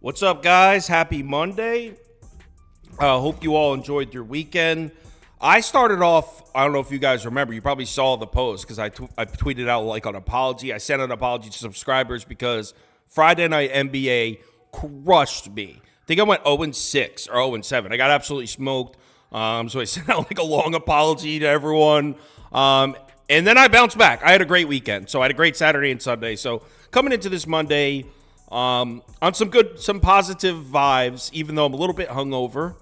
What's up, guys? Happy Monday. Hope you all enjoyed your weekend. I started off, I don't know if you guys remember, you probably saw the post because I tweeted out like an apology. I sent an apology to subscribers because Friday night NBA crushed me. I think I went 0-6 or 0-7. I got absolutely smoked. So I sent out like a long apology to everyone. And then I bounced back. I had a great weekend. So I had a great Saturday and Sunday. So coming into this Monday, on some positive vibes, even though I'm a little bit hungover.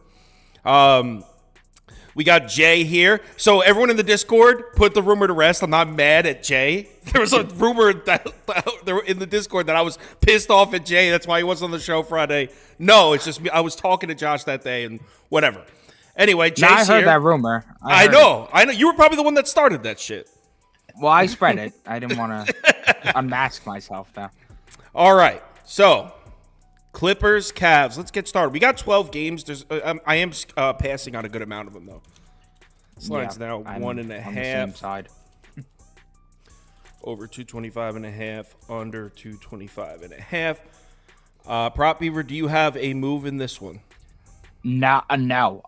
We got Jay here. So everyone in the Discord, put the rumor to rest. I'm not mad at Jay. There was a rumor that in the Discord that I was pissed off at Jay. That's why he wasn't on the show Friday. No, it's just me. I was talking to Josh that day and whatever. Anyway, Jay's I heard here. that rumor. I know. You were probably the one that started that shit. Well, I spread it. I didn't want to unmask myself, though. All right. So, Clippers, Cavs. Let's get started. We got 12 games. I am passing on a good amount of them, though. This line's now I'm 1.5. on the same side. Over 225.5. Under 225.5. Prop Beaver, do you have a move in this one? No.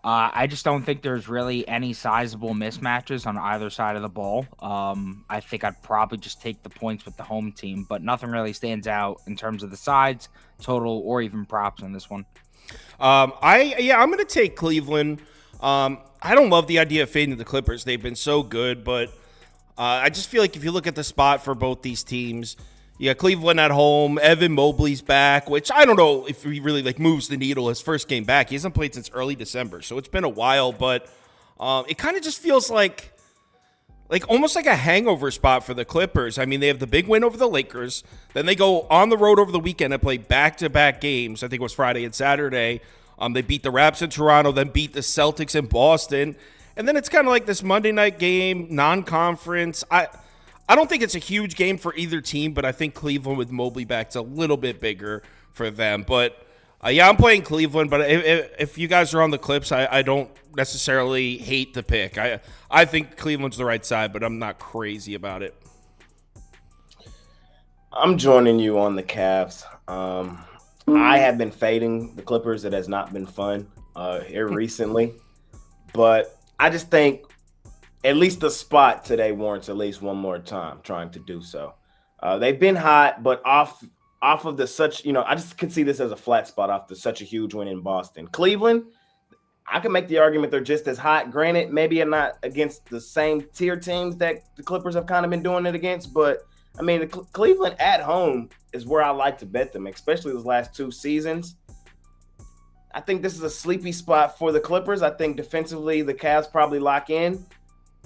I just don't think there's really any sizable mismatches on either side of the ball. I think I'd probably just take the points with the home team, but nothing really stands out in terms of the sides, total, or even props on this one. I'm going to take Cleveland. I don't love the idea of fading the Clippers. They've been so good, but I just feel like if you look at the spot for both these teams, yeah, Cleveland at home. Evan Mobley's back, which I don't know if he really moves the needle. His first game back, he hasn't played since early December, so it's been a while. But it kind of just feels like almost like a hangover spot for the Clippers. I mean, they have the big win over the Lakers, then they go on the road over the weekend and play back-to-back games. I think it was Friday and Saturday. They beat the Raps in Toronto, then beat the Celtics in Boston, and then it's kind of like this Monday night game, non-conference. I don't think it's a huge game for either team, but I think Cleveland with Mobley back is a little bit bigger for them. But, I'm playing Cleveland, but if you guys are on the Clips, I don't necessarily hate the pick. I think Cleveland's the right side, but I'm not crazy about it. I'm joining you on the Cavs. I have been fading the Clippers. It has not been fun here recently, but I just think at least the spot today warrants at least one more time trying to do so. They've been hot, but off of the I just can see this as a flat spot after such a huge win in Boston. Cleveland, I can make the argument they're just as hot. Granted, maybe not against the same tier teams that the Clippers have kind of been doing it against, but I mean, Cleveland at home is where I like to bet them, especially those last two seasons. I think this is a sleepy spot for the Clippers. I think defensively the Cavs probably lock in.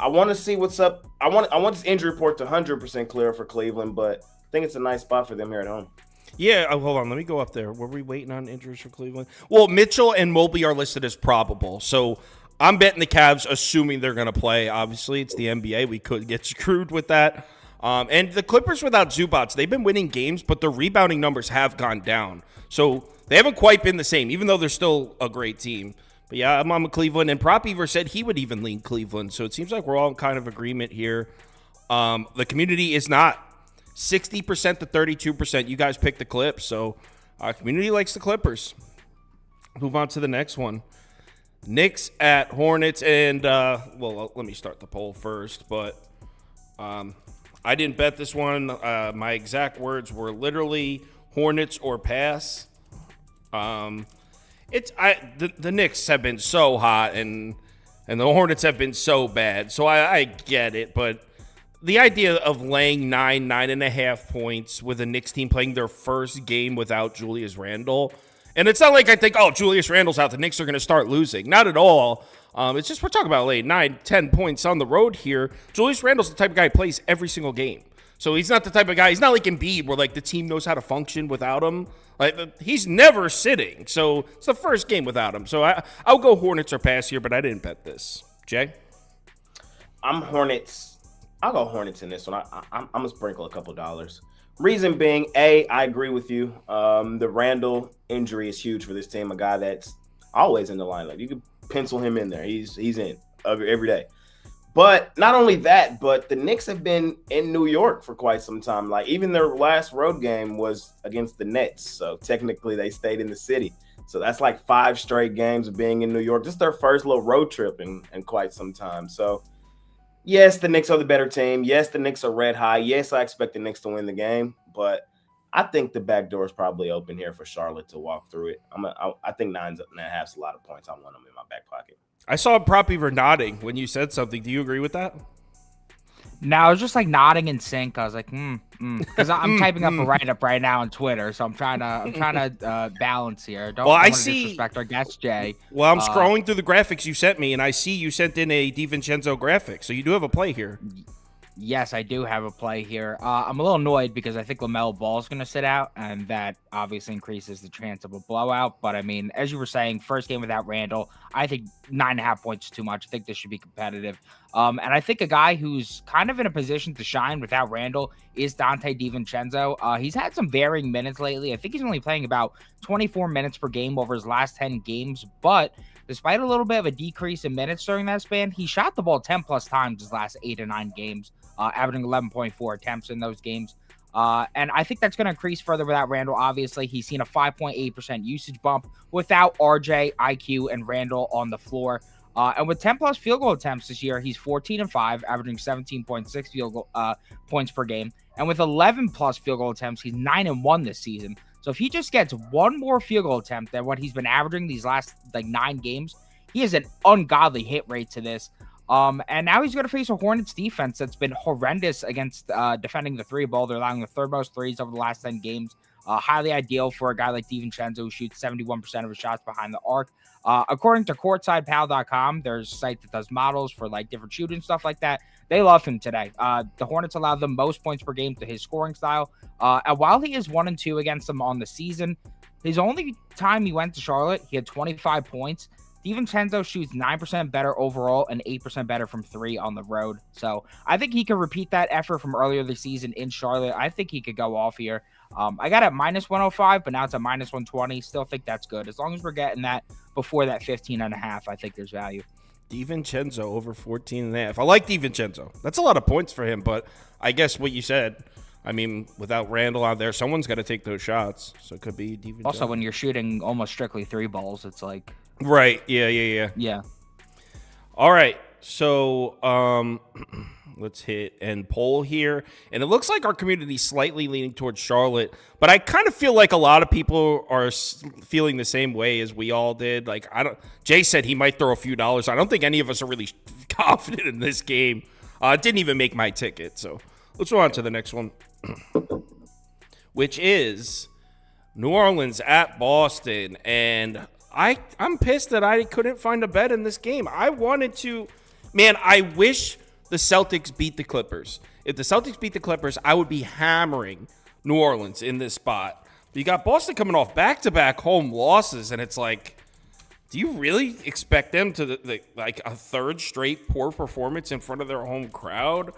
I want to see what's up. I want this injury report to 100% clear for Cleveland, but I think it's a nice spot for them here at home. Yeah, hold on. Let me go up there. Were we waiting on injuries for Cleveland? Well, Mitchell and Mobley are listed as probable, so I'm betting the Cavs, assuming they're going to play. Obviously, it's the NBA. We could get screwed with that. And the Clippers without Zubats, they've been winning games, but their rebounding numbers have gone down. So they haven't quite been the same, even though they're still a great team. But yeah, I'm on Cleveland, and Prop Beaver said he would even lean Cleveland. So it seems like we're all in kind of agreement here. The community is not 60% to 32%. You guys picked the Clips, so our community likes the Clippers. Move on to the next one. Knicks at Hornets, and let me start the poll first. But I didn't bet this one. My exact words were literally Hornets or pass. The Knicks have been so hot and the Hornets have been so bad. So I get it, but the idea of laying 9.5 points with a Knicks team playing their first game without Julius Randle, and it's not like I think, Julius Randle's out, the Knicks are going to start losing. Not at all. It's just we're talking about laying 9-10 points on the road here. Julius Randle's the type of guy who plays every single game. So he's not the type of guy, he's not like Embiid where the team knows how to function without him. He's never sitting. So it's the first game without him. So I'll go Hornets or pass here, but I didn't bet this. Jay? I'm Hornets. I'll go Hornets in this one. I'm going to sprinkle a couple dollars. Reason being, I agree with you. The Randall injury is huge for this team, a guy that's always in the lineup. You can pencil him in there. He's in every day. But not only that, but the Knicks have been in New York for quite some time. Like even their last road game was against the Nets. So technically they stayed in the city. So that's like 5 straight games of being in New York. Just their first little road trip in quite some time. So yes, the Knicks are the better team. Yes, the Knicks are red high. Yes, I expect the Knicks to win the game. But I think the back door is probably open here for Charlotte to walk through it. I think 9.5 is a lot of points. I want them in my back pocket. I saw a prop beaver nodding when you said something. Do you agree with that? No, I was just like nodding in sync. I was like, because I'm typing up a write-up right now on Twitter, so I'm trying to balance here. Don't want to disrespect our guest, Jay. Well, I'm scrolling through the graphics you sent me, and I see you sent in a DiVincenzo graphic, so you do have a play here. Yes, I do have a play here. I'm a little annoyed because I think LaMelo Ball is going to sit out, and that obviously increases the chance of a blowout. But I mean, as you were saying, first game without Randall, I think 9.5 points is too much. I think this should be competitive. And I think a guy who's kind of in a position to shine without Randall is Dante DiVincenzo. He's had some varying minutes lately. I think he's only playing about 24 minutes per game over his last 10 games, but despite a little bit of a decrease in minutes during that span, he shot the ball 10 plus times his last 8 or 9 games, averaging 11.4 attempts in those games. And I think that's going to increase further without Randall. Obviously, he's seen a 5.8% usage bump without RJ, IQ, and Randall on the floor. And with 10 plus field goal attempts this year, he's 14-5, averaging 17.6 field goal points per game. And with 11 plus field goal attempts, he's 9-1 this season. So if he just gets one more field goal attempt than what he's been averaging these last 9 games, he has an ungodly hit rate to this. And now he's going to face a Hornets defense that's been horrendous against defending the three ball. They're allowing the third most threes over the last 10 games. Highly ideal for a guy like DiVincenzo who shoots 71% of his shots behind the arc. According to CourtsidePal.com, there's a site that does models for like different shooting stuff like that. They love him today. The Hornets allow the most points per game to his scoring style. And while he is 1-2 against them on the season, his only time he went to Charlotte, he had 25 points. DiVincenzo shoots 9% better overall and 8% better from 3 on the road. So I think he could repeat that effort from earlier this season in Charlotte. I think he could go off here. I got it at -105, but now it's at -120. Still think that's good. As long as we're getting that before that 15.5, I think there's value. DiVincenzo over 14.5. I like DiVincenzo. That's a lot of points for him, but I guess what you said, I mean, without Randall out there, someone's got to take those shots. So it could be DiVincenzo. Also, when you're shooting almost strictly 3 balls, it's like... Right. Yeah. All right. So let's hit end poll here. And it looks like our community is slightly leaning towards Charlotte, but I kind of feel like a lot of people are feeling the same way as we all did. Like, Jay said he might throw a few dollars. I don't think any of us are really confident in this game. It didn't even make my ticket. So let's go on to the next one, which is New Orleans at Boston. And I'm pissed that I couldn't find a bet in this game. I wanted to, man, I wish the Celtics beat the Clippers. If the Celtics beat the Clippers, I would be hammering New Orleans in this spot. But you got Boston coming off back-to-back home losses, and it's like, do you really expect them to, like, a third straight poor performance in front of their home crowd?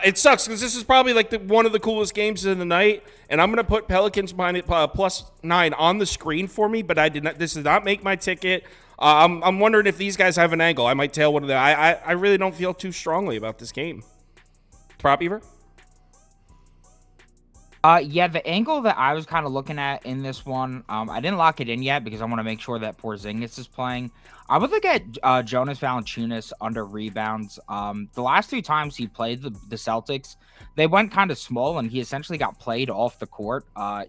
It sucks because this is probably like one of the coolest games of the night, and I'm going to put Pelicans +9 on the screen for me, but this did not make my ticket. I'm wondering if these guys have an angle. I might tail one of them. I really don't feel too strongly about this game. Prop Beaver? Yeah, the angle that I was kind of looking at in this one, I didn't lock it in yet because I want to make sure that Porzingis is playing. I would look at Jonas Valanciunas under rebounds. The last 2 times he played the Celtics, they went kind of small, and he essentially got played off the court.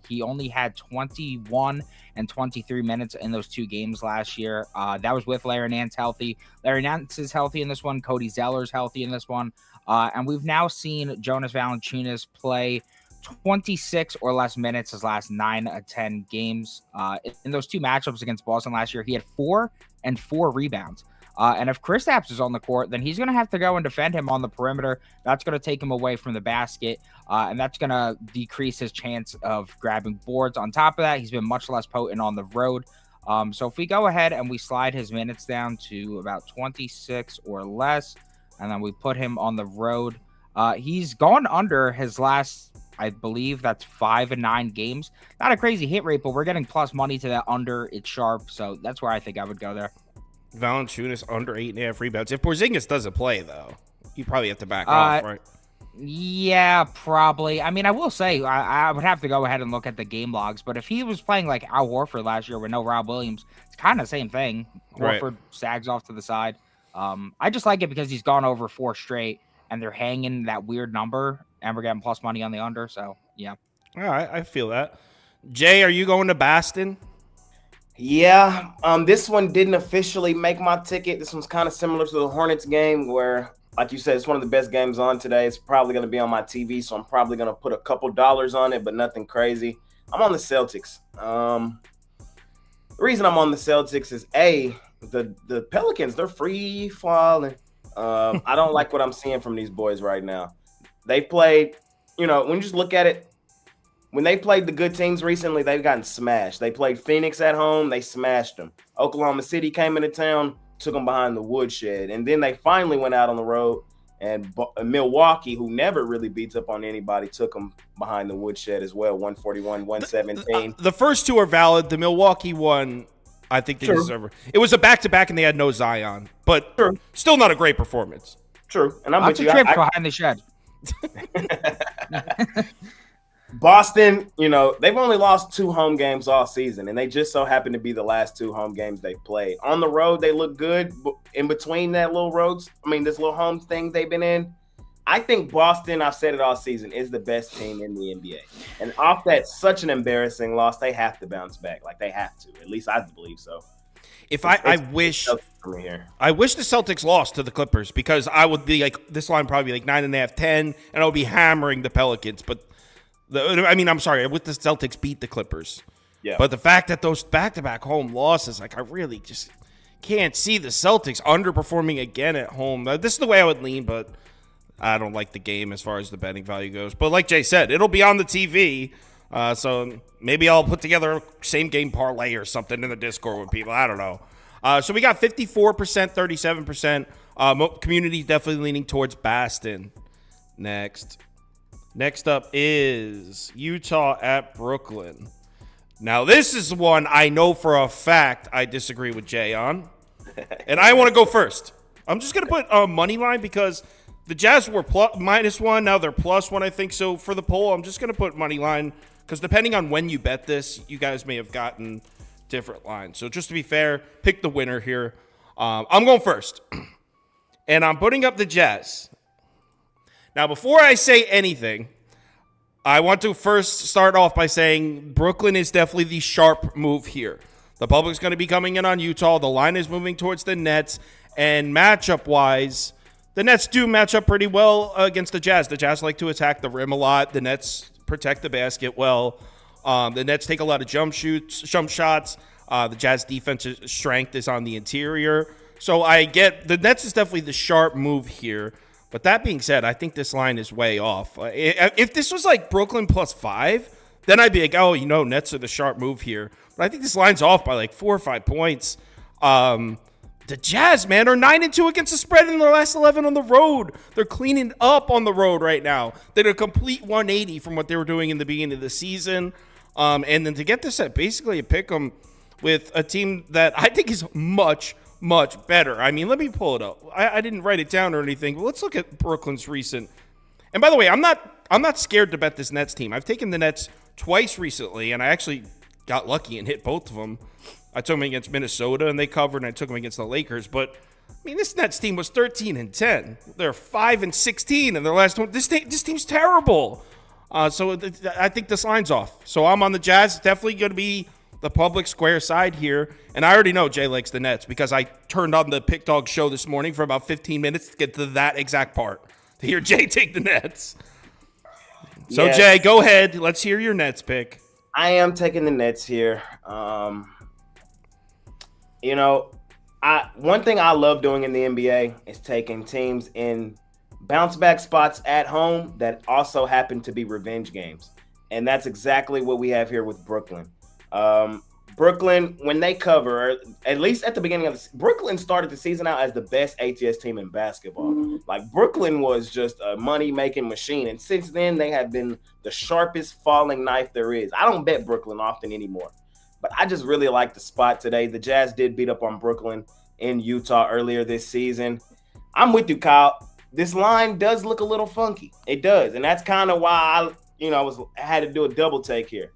He only had 21 and 23 minutes in those 2 games last year. That was with Larry Nance healthy. Larry Nance is healthy in this one. Cody Zeller's healthy in this one. And we've now seen Jonas Valanciunas play 26 or less minutes his last 9 of 10 games. In those 2 matchups against Boston last year, he had 4 and 4 rebounds. And if Kristaps is on the court, then he's going to have to go and defend him on the perimeter. That's going to take him away from the basket, and that's going to decrease his chance of grabbing boards. On top of that, he's been much less potent on the road. So if we go ahead and we slide his minutes down to about 26 or less, and then we put him on the road, he's gone under his last, I believe that's 5 and 9 games. Not a crazy hit rate, but we're getting plus money to that under. It's sharp, so that's where I think I would go there. Valanciunas under 8.5 rebounds. If Porzingis doesn't play, though, you probably have to back off, right? Yeah, probably. I mean, I will say I would have to go ahead and look at the game logs, but if he was playing like Al Horford last year with no Rob Williams, it's kind of the same thing. Horford Right. sags off to the side. I just like it because he's gone over 4 straight, and they're hanging that weird number, and we're getting plus money on the under. So yeah. All right, I feel that. Jay, are you going to Boston? Yeah, this one didn't officially make my ticket. This one's kind of similar to the Hornets game where, like you said, it's one of the best games on today. It's probably going to be on my TV, so I'm probably going to put a couple dollars on it, but nothing crazy. I'm on the Celtics. The reason I'm on the Celtics is the Pelicans, they're free falling. I don't like what I'm seeing from these boys right now. They played, when you just look at it, when they played the good teams recently, they've gotten smashed. They played Phoenix at home. They smashed them. Oklahoma City came into town, took them behind the woodshed. And then they finally went out on the road. And Milwaukee, who never really beats up on anybody, took them behind the woodshed as well, 141, 117. The first two are valid. The Milwaukee one, I think they deserve it. It was a back-to-back, and they had no Zion. But still not a great performance. True. And I'm with you. Behind the shed. Boston, they've only lost 2 home games all season, and they just so happen to be the last 2 home games they played. On the road, they look good. In between this little home thing they've been in, I think Boston, I've said it all season, is the best team in the NBA. And off that such an embarrassing loss, they have to bounce back. Like, they have to. At least I believe so. I wish the Celtics lost to the Clippers, because I would be like, this line probably be like 9.5, 10, and I would be hammering the Pelicans. But I'm sorry, with the Celtics beat the Clippers. Yeah. But the fact that those back-to-back home losses, like, I really just can't see the Celtics underperforming again at home. This is the way I would lean, but I don't like the game as far as the betting value goes. But like Jay said, it'll be on the TV. So maybe I'll put together a same-game parlay or something in the Discord with people. I don't know. So we got 54%, 37%. Community definitely leaning towards Boston. Next up is Utah at Brooklyn. Now, this is one I know for a fact I disagree with Jay on. And I want to go first. I'm just going to put money line because the Jazz were -1. Now they're +1, I think. So for the poll, I'm just going to put money line because depending on when you bet this, you guys may have gotten different lines. So just to be fair, pick the winner here. I'm going first. And I'm putting up the Jazz. Now, before I say anything, I want to first start off by saying Brooklyn is definitely the sharp move here. The public's going to be coming in on Utah. The line is moving towards the Nets. And matchup-wise, the Nets do match up pretty well against the Jazz. The Jazz like to attack the rim a lot. The Nets protect the basket well. The Nets take a lot of jump shots. The Jazz defensive strength is on the interior. So I get the Nets is definitely the sharp move here. But that being said, I think this line is way off. If this was like Brooklyn +5, then I'd be like, Nets are the sharp move here. But I think this line's off by like 4 or 5 points. The Jazz, man, are 9-2 against the spread in their last 11 on the road. They're cleaning up on the road right now. They did a complete 180 from what they were doing in the beginning of the season. And then to get this at basically a pick 'em with a team that I think is much better. I mean, let me pull it up. I didn't write it down or anything, but let's look at Brooklyn's recent. And by the way, I'm not scared to bet this Nets team. I've taken the Nets twice recently, and I actually got lucky and hit both of them. I took them against Minnesota, and they covered, and I took them against the Lakers. But, I mean, this Nets team was 13-10. They're 5-16 in their last one. This team's terrible. So I think this line's off. So I'm on the Jazz. It's definitely going to be the public square side here. And I already know Jay likes the Nets because I turned on the Pick Dog show this morning for about 15 minutes to get to that exact part, to hear Jay take the Nets. So, yes. Jay, go ahead. Let's hear your Nets pick. I am taking the Nets here. One thing I love doing in the NBA is taking teams in bounce back spots at home that also happen to be revenge games. And that's exactly what we have here with Brooklyn. Brooklyn, when they cover, at least at the beginning of Brooklyn started the season out as the best ATS team in basketball. Like, Brooklyn was just a money-making machine. And since then, they have been the sharpest falling knife there is. I don't bet Brooklyn often anymore. But I just really like the spot today. The Jazz did beat up on Brooklyn in Utah earlier this season. I'm with you, Kyle. This line does look a little funky. It does, and that's kind of why I had to do a double take here.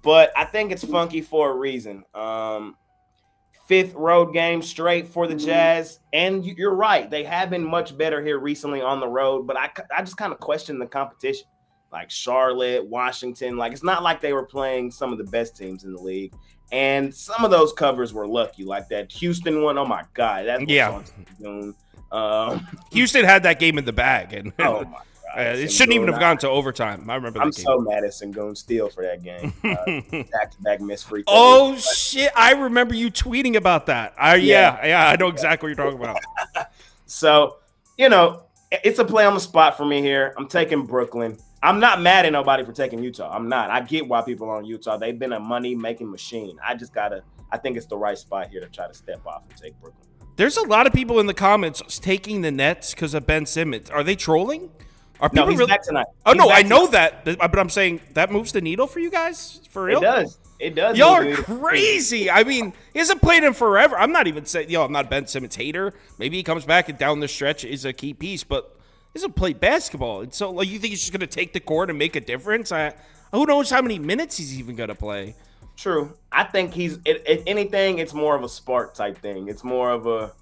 But I think it's funky for a reason. Fifth road game straight for the Jazz, and you're right. They have been much better here recently on the road, but I just kind of question the competition. Like Charlotte, Washington, like it's not like they were playing some of the best teams in the league. And some of those covers were lucky, like that Houston one. Oh my God, that was Houston had that game in the bag, and oh my God. It shouldn't even have gone to overtime. I remember that I'm game. so mad at Sengun Steele for that game. Back-to-back missed free throws. Oh, shit. I remember you tweeting about that. Yeah, I know exactly what you're talking about. So, it's a play on the spot for me here. I'm taking Brooklyn. I'm not mad at nobody for taking Utah. I'm not. I get why people are on Utah. They've been a money-making machine. I think it's the right spot here to try to step off and take Brooklyn. There's a lot of people in the comments taking the Nets because of Ben Simmons. Are they trolling? No, he's back tonight. Oh, no, I know that, but I'm saying that moves the needle for you guys? For real? It does. Y'all are crazy. I mean, he hasn't played him forever. I'm not even saying, I'm not a Ben Simmons hater. Maybe he comes back and down the stretch is a key piece, but he hasn't played basketball. And so, you think he's just going to take the court and make a difference? Who knows how many minutes he's even going to play? True. I think if anything, it's more of a spark type thing. It's more of a,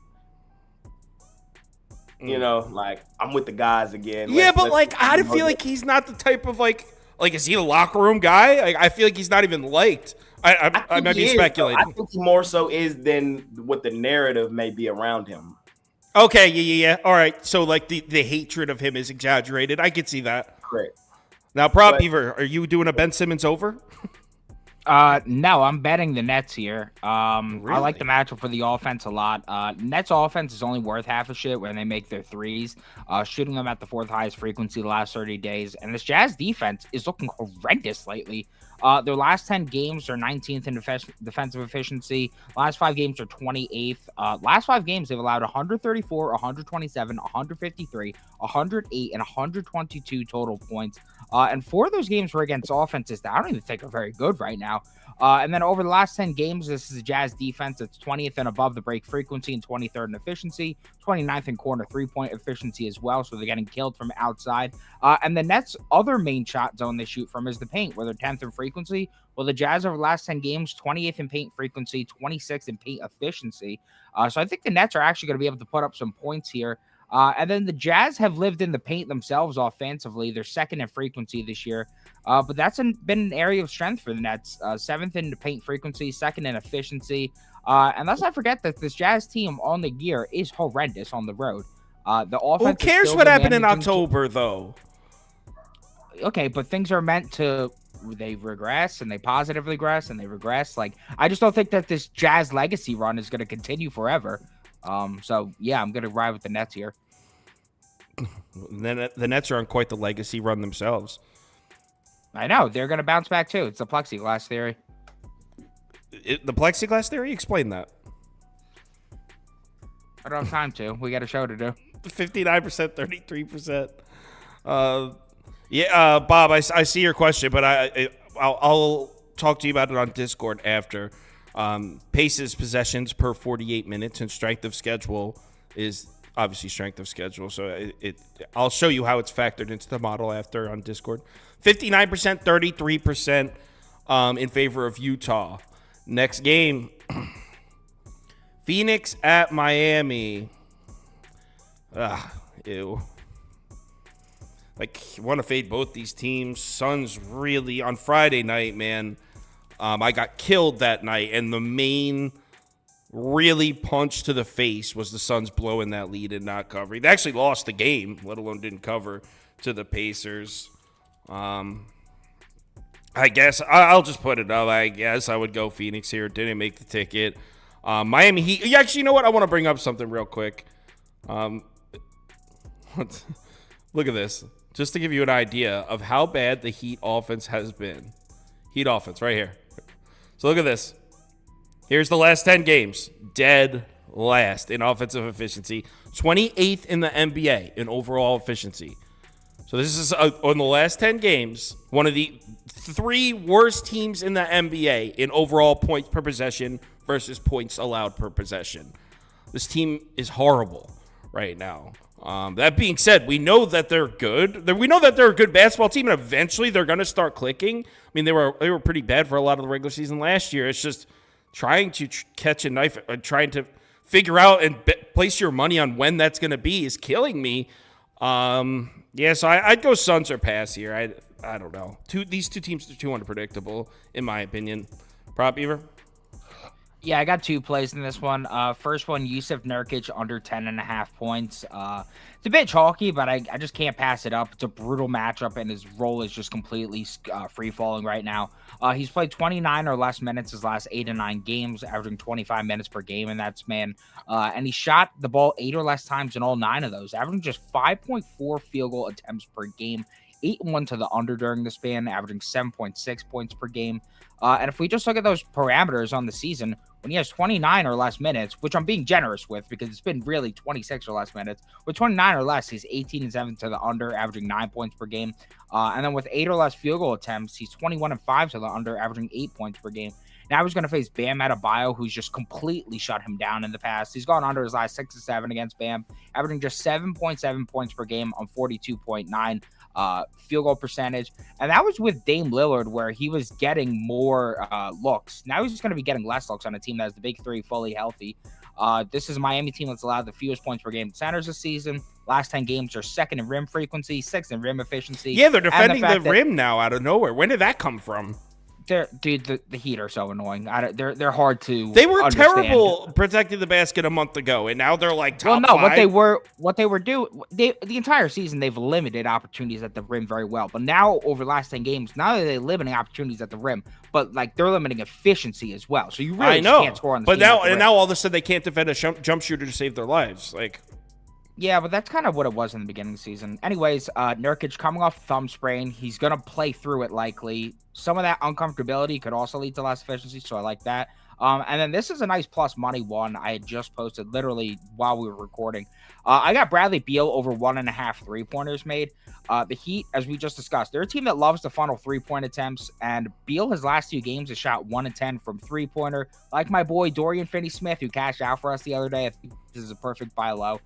like I'm with the guys again. Yeah, but I feel like he's not the type of is he a locker room guy? I feel like he's not even liked. I might be speculating. I think he more so is than what the narrative may be around him. Okay, yeah. All right, so the hatred of him is exaggerated. I could see that. Correct. Now, Beaver, are you doing a Ben Simmons over? No, I'm betting the Nets here. Really? I like the matchup for the offense a lot. Nets offense is only worth half a shit when they make their threes, shooting them at the fourth highest frequency the last 30 days. And this Jazz defense is looking horrendous lately. Their last 10 games are 19th in defensive efficiency. Last 5 games are 28th. Last 5 games, they've allowed 134, 127, 153, 108, and 122 total points. And 4 of those games were against offenses that I don't even think are very good right now. And then over the last 10 games, this is a Jazz defense that's 20th and above the break frequency and 23rd in efficiency, 29th in corner 3-point efficiency as well. So they're getting killed from outside. And the Nets' other main shot zone they shoot from is the paint, where they're 10th in frequency. Well, the Jazz over the last 10 games, 28th in paint frequency, 26th in paint efficiency. So I think the Nets are actually going to be able to put up some points here. And then the Jazz have lived in the paint themselves offensively. They're second in frequency this year. But that's been an area of strength for the Nets. 7th in the paint frequency, 2nd in efficiency. And let's not forget that this Jazz team on the year is horrendous on the road. The offense. Who cares what happened in October, though? Okay, but things are meant to. They regress and they positively regress and they regress. I just don't think that this Jazz legacy run is going to continue forever. So yeah, I'm going to ride with the Nets here. Then the Nets are on quite the legacy run themselves. I know. They're going to bounce back, too. It's the plexiglass theory. The plexiglass theory? Explain that. I don't have time to. We got a show to do. 59%, 33%. Bob, I see your question, but I'll talk to you about it on Discord after. Paces, possessions per 48 minutes, and strength of schedule is obviously strength of schedule. So I'll show you how it's factored into the model after on Discord. 59%, 33% in favor of Utah. Next game, Phoenix at Miami. Ew. Want to fade both these teams. Suns really on Friday night, man. I got killed that night, and the main really punch to the face was the Suns blowing that lead and not covering. They actually lost the game, let alone didn't cover to the Pacers. I guess I'll just put it up. I guess I would go Phoenix here. Didn't make the ticket. Miami Heat. Actually, you know what? I want to bring up something real quick. Look at this. Just to give you an idea of how bad the Heat offense has been. Heat offense right here. So look at this. Here's the last 10 games. Dead last in offensive efficiency. 28th in the NBA in overall efficiency. So this is on the last 10 games, one of the 3 worst teams in the NBA in overall points per possession versus points allowed per possession. This team is horrible right now. That being said, we know that they're good. We know that they're a good basketball team, and eventually they're going to start clicking. I mean, they were pretty bad for a lot of the regular season last year. It's just trying to catch a knife, trying to figure out and place your money on when that's going to be is killing me. So I'd go Suns or pass here. I don't know. These two teams are too unpredictable, in my opinion. Prop Beaver? Yeah, I got 2 plays in this one. First one, Yusuf Nurkic under 10.5 points. It's a bit chalky, but I just can't pass it up. It's a brutal matchup, and his role is just completely free-falling right now. He's played 29 or less minutes his last 8 to 9 games, averaging 25 minutes per game in that span. And he shot the ball 8 or less times in all 9 of those, averaging just 5.4 field goal attempts per game. 8-1 to the under during the span, averaging 7.6 points per game. And if we just look at those parameters on the season, when he has 29 or less minutes, which I'm being generous with because it's been really 26 or less minutes, with 29 or less, he's 18-7 to the under, averaging 9 points per game. And then with 8 or less field goal attempts, he's 21-5 to the under, averaging 8 points per game. Now he's going to face Bam Adebayo, who's just completely shut him down in the past. He's gone under his last 6 to 7 against Bam, averaging just 7.7 points per game on 42.9 field goal percentage. And that was with Dame Lillard, where he was getting more looks. Now he's just going to be getting less looks on a team that has the big 3 fully healthy. This is a Miami team that's allowed the fewest points per game to centers this season. Last 10 games are 2nd in rim frequency, 6th in rim efficiency. Yeah, they're defending the rim now out of nowhere. When did that come from? The Heat are so annoying. They're hard to. They were understand. terrible protecting the basket a month ago, and now they're like top 5. What they were doing, the entire season they've limited opportunities at the rim very well. But now over the last 10 games, not only are they limiting opportunities at the rim, but like they're limiting efficiency as well. So you really can't score on the now all of a sudden they can't defend a jump shooter to save their lives. Yeah, but that's kind of what it was in the beginning of the season. Anyways, Nurkic coming off thumb sprain. He's going to play through it likely. Some of that uncomfortability could also lead to less efficiency, so I like that. And then this is a nice plus money one I had just posted literally while we were recording. I got Bradley Beal over 1.5 3-pointers made. The Heat, as we just discussed, they're a team that loves to funnel 3-point attempts, and Beal, his last 2 games, has shot 1 of 10 from 3-pointer. Like my boy Dorian Finney-Smith, who cashed out for us the other day. I think this is a perfect buy low.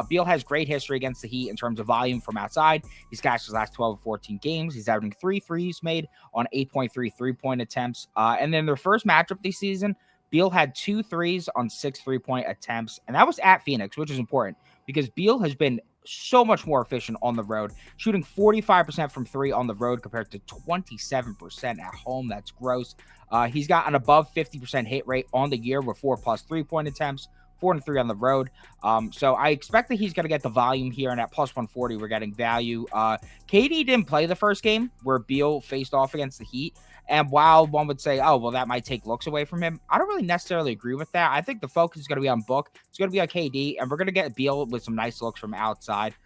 Beal has great history against the Heat in terms of volume from outside. He's cashed his last 12 or 14 games. He's averaging 3 threes made on 8.3 3-point attempts. And then their first matchup this season, Beal had 2 threes on 6 3-point attempts, and that was at Phoenix, which is important because Beal has been so much more efficient on the road, shooting 45% from 3 on the road compared to 27% at home. That's gross. He's got an above 50% hit rate on the year with 4+ 3-point attempts, 4-3 on the road. So I expect that he's going to get the volume here, and at plus 140, we're getting value. KD didn't play the first game where Beal faced off against the Heat. And while one would say, oh, well, that might take looks away from him, I don't really necessarily agree with that. I think the focus is going to be on Book. It's going to be on KD, and we're going to get Beal with some nice looks from outside.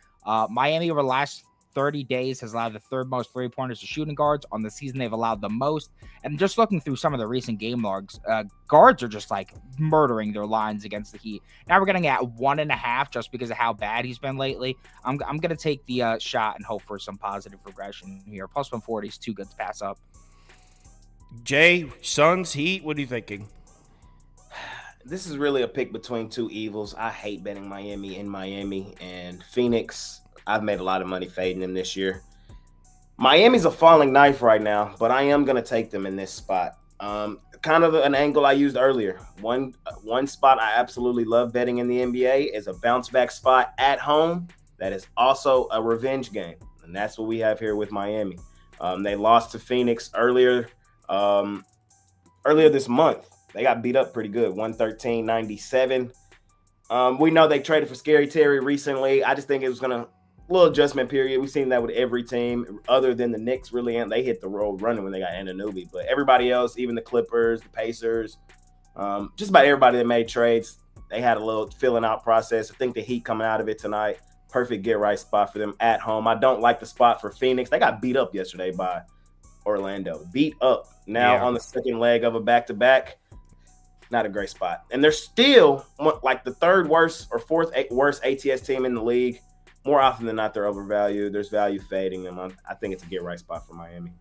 Miami over the last 30 days has allowed the 3rd most 3-pointers to shooting guards. On the season, they've allowed the most. And just looking through some of the recent game logs, guards are just like murdering their lines against the Heat. Now we're getting at 1.5 just because of how bad he's been lately. I'm going to take the shot and hope for some positive regression here. Plus 140 is too good to pass up. Jay, Suns, Heat, what are you thinking? This is really a pick between 2 evils. I hate betting Miami in Miami, and Phoenix, I've made a lot of money fading them this year. Miami's a falling knife right now, but I am going to take them in this spot. Kind of an angle I used earlier. One spot I absolutely love betting in the NBA is a bounce back spot at home that is also a revenge game, and that's what we have here with Miami. They lost to Phoenix earlier this month. They got beat up pretty good, 113-97. We know they traded for Scary Terry recently. I just think it was going to little adjustment period. We've seen that with every team other than the Knicks, really, and they hit the road running when they got Anunoby. But everybody else, even the Clippers, the Pacers, just about everybody that made trades, they had a little filling out process. I think the Heat coming out of it tonight, perfect get-right spot for them at home. I don't like the spot for Phoenix. They got beat up yesterday by Orlando. Beat up. Now on the second leg of a back-to-back. Not a great spot. And they're still like the 3rd worst or 4th worst ATS team in the league. More often than not, they're overvalued. There's value fading them. I think it's a get-right spot for Miami.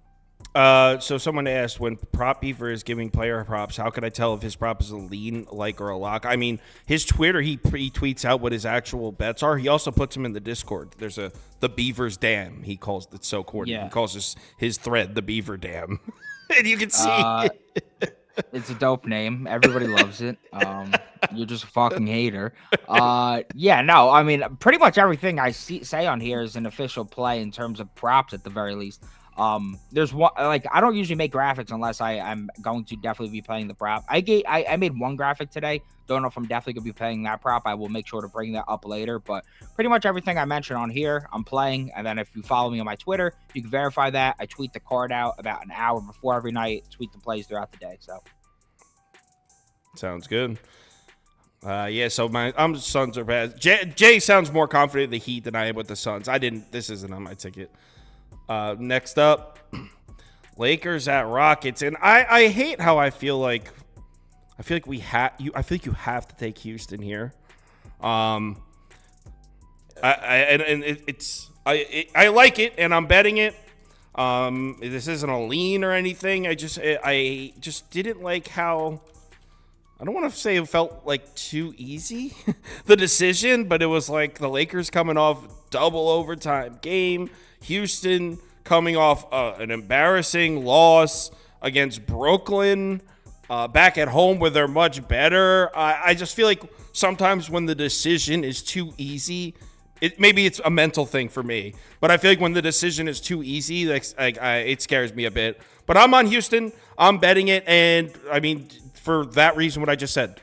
So someone asked, when Prop Beaver is giving player props, how can I tell if his prop is a lean, like, or a lock? I mean, his Twitter, he tweets out what his actual bets are. He also puts them in the Discord. There's the Beaver's Dam. He calls it so corny. Yeah. He calls his thread the Beaver Dam, and you can see. It's a dope name. Everybody loves it. You're just a fucking hater. Yeah, no, I mean, pretty much everything I say on here is an official play in terms of props at the very least. There's one, like, I don't usually make graphics unless I'm going to definitely be playing the prop. I made one graphic today. Don't know if I'm definitely gonna be playing that prop. I will make sure to bring that up later, but pretty much everything I mentioned on here, I'm playing. And then if you follow me on my Twitter, you can verify that. I tweet the card out about an hour before every night, tweet the plays throughout the day. So sounds good. Yeah, so my Suns are bad. Jay sounds more confident in the Heat than I am with the Suns. This isn't on my ticket. Next up, Lakers at Rockets, and I hate how I feel like you have to take Houston here. I like it, and I'm betting it. This isn't a lean or anything. I just didn't like how. I don't want to say it felt like too easy, the decision, but it was like the Lakers coming off double overtime game. Houston coming off an embarrassing loss against Brooklyn, back at home where they're much better. I just feel like sometimes when the decision is too easy, maybe it's a mental thing for me, but I feel like when the decision is too easy, it scares me a bit. But I'm on Houston. I'm betting it, and I mean, for that reason, what I just said.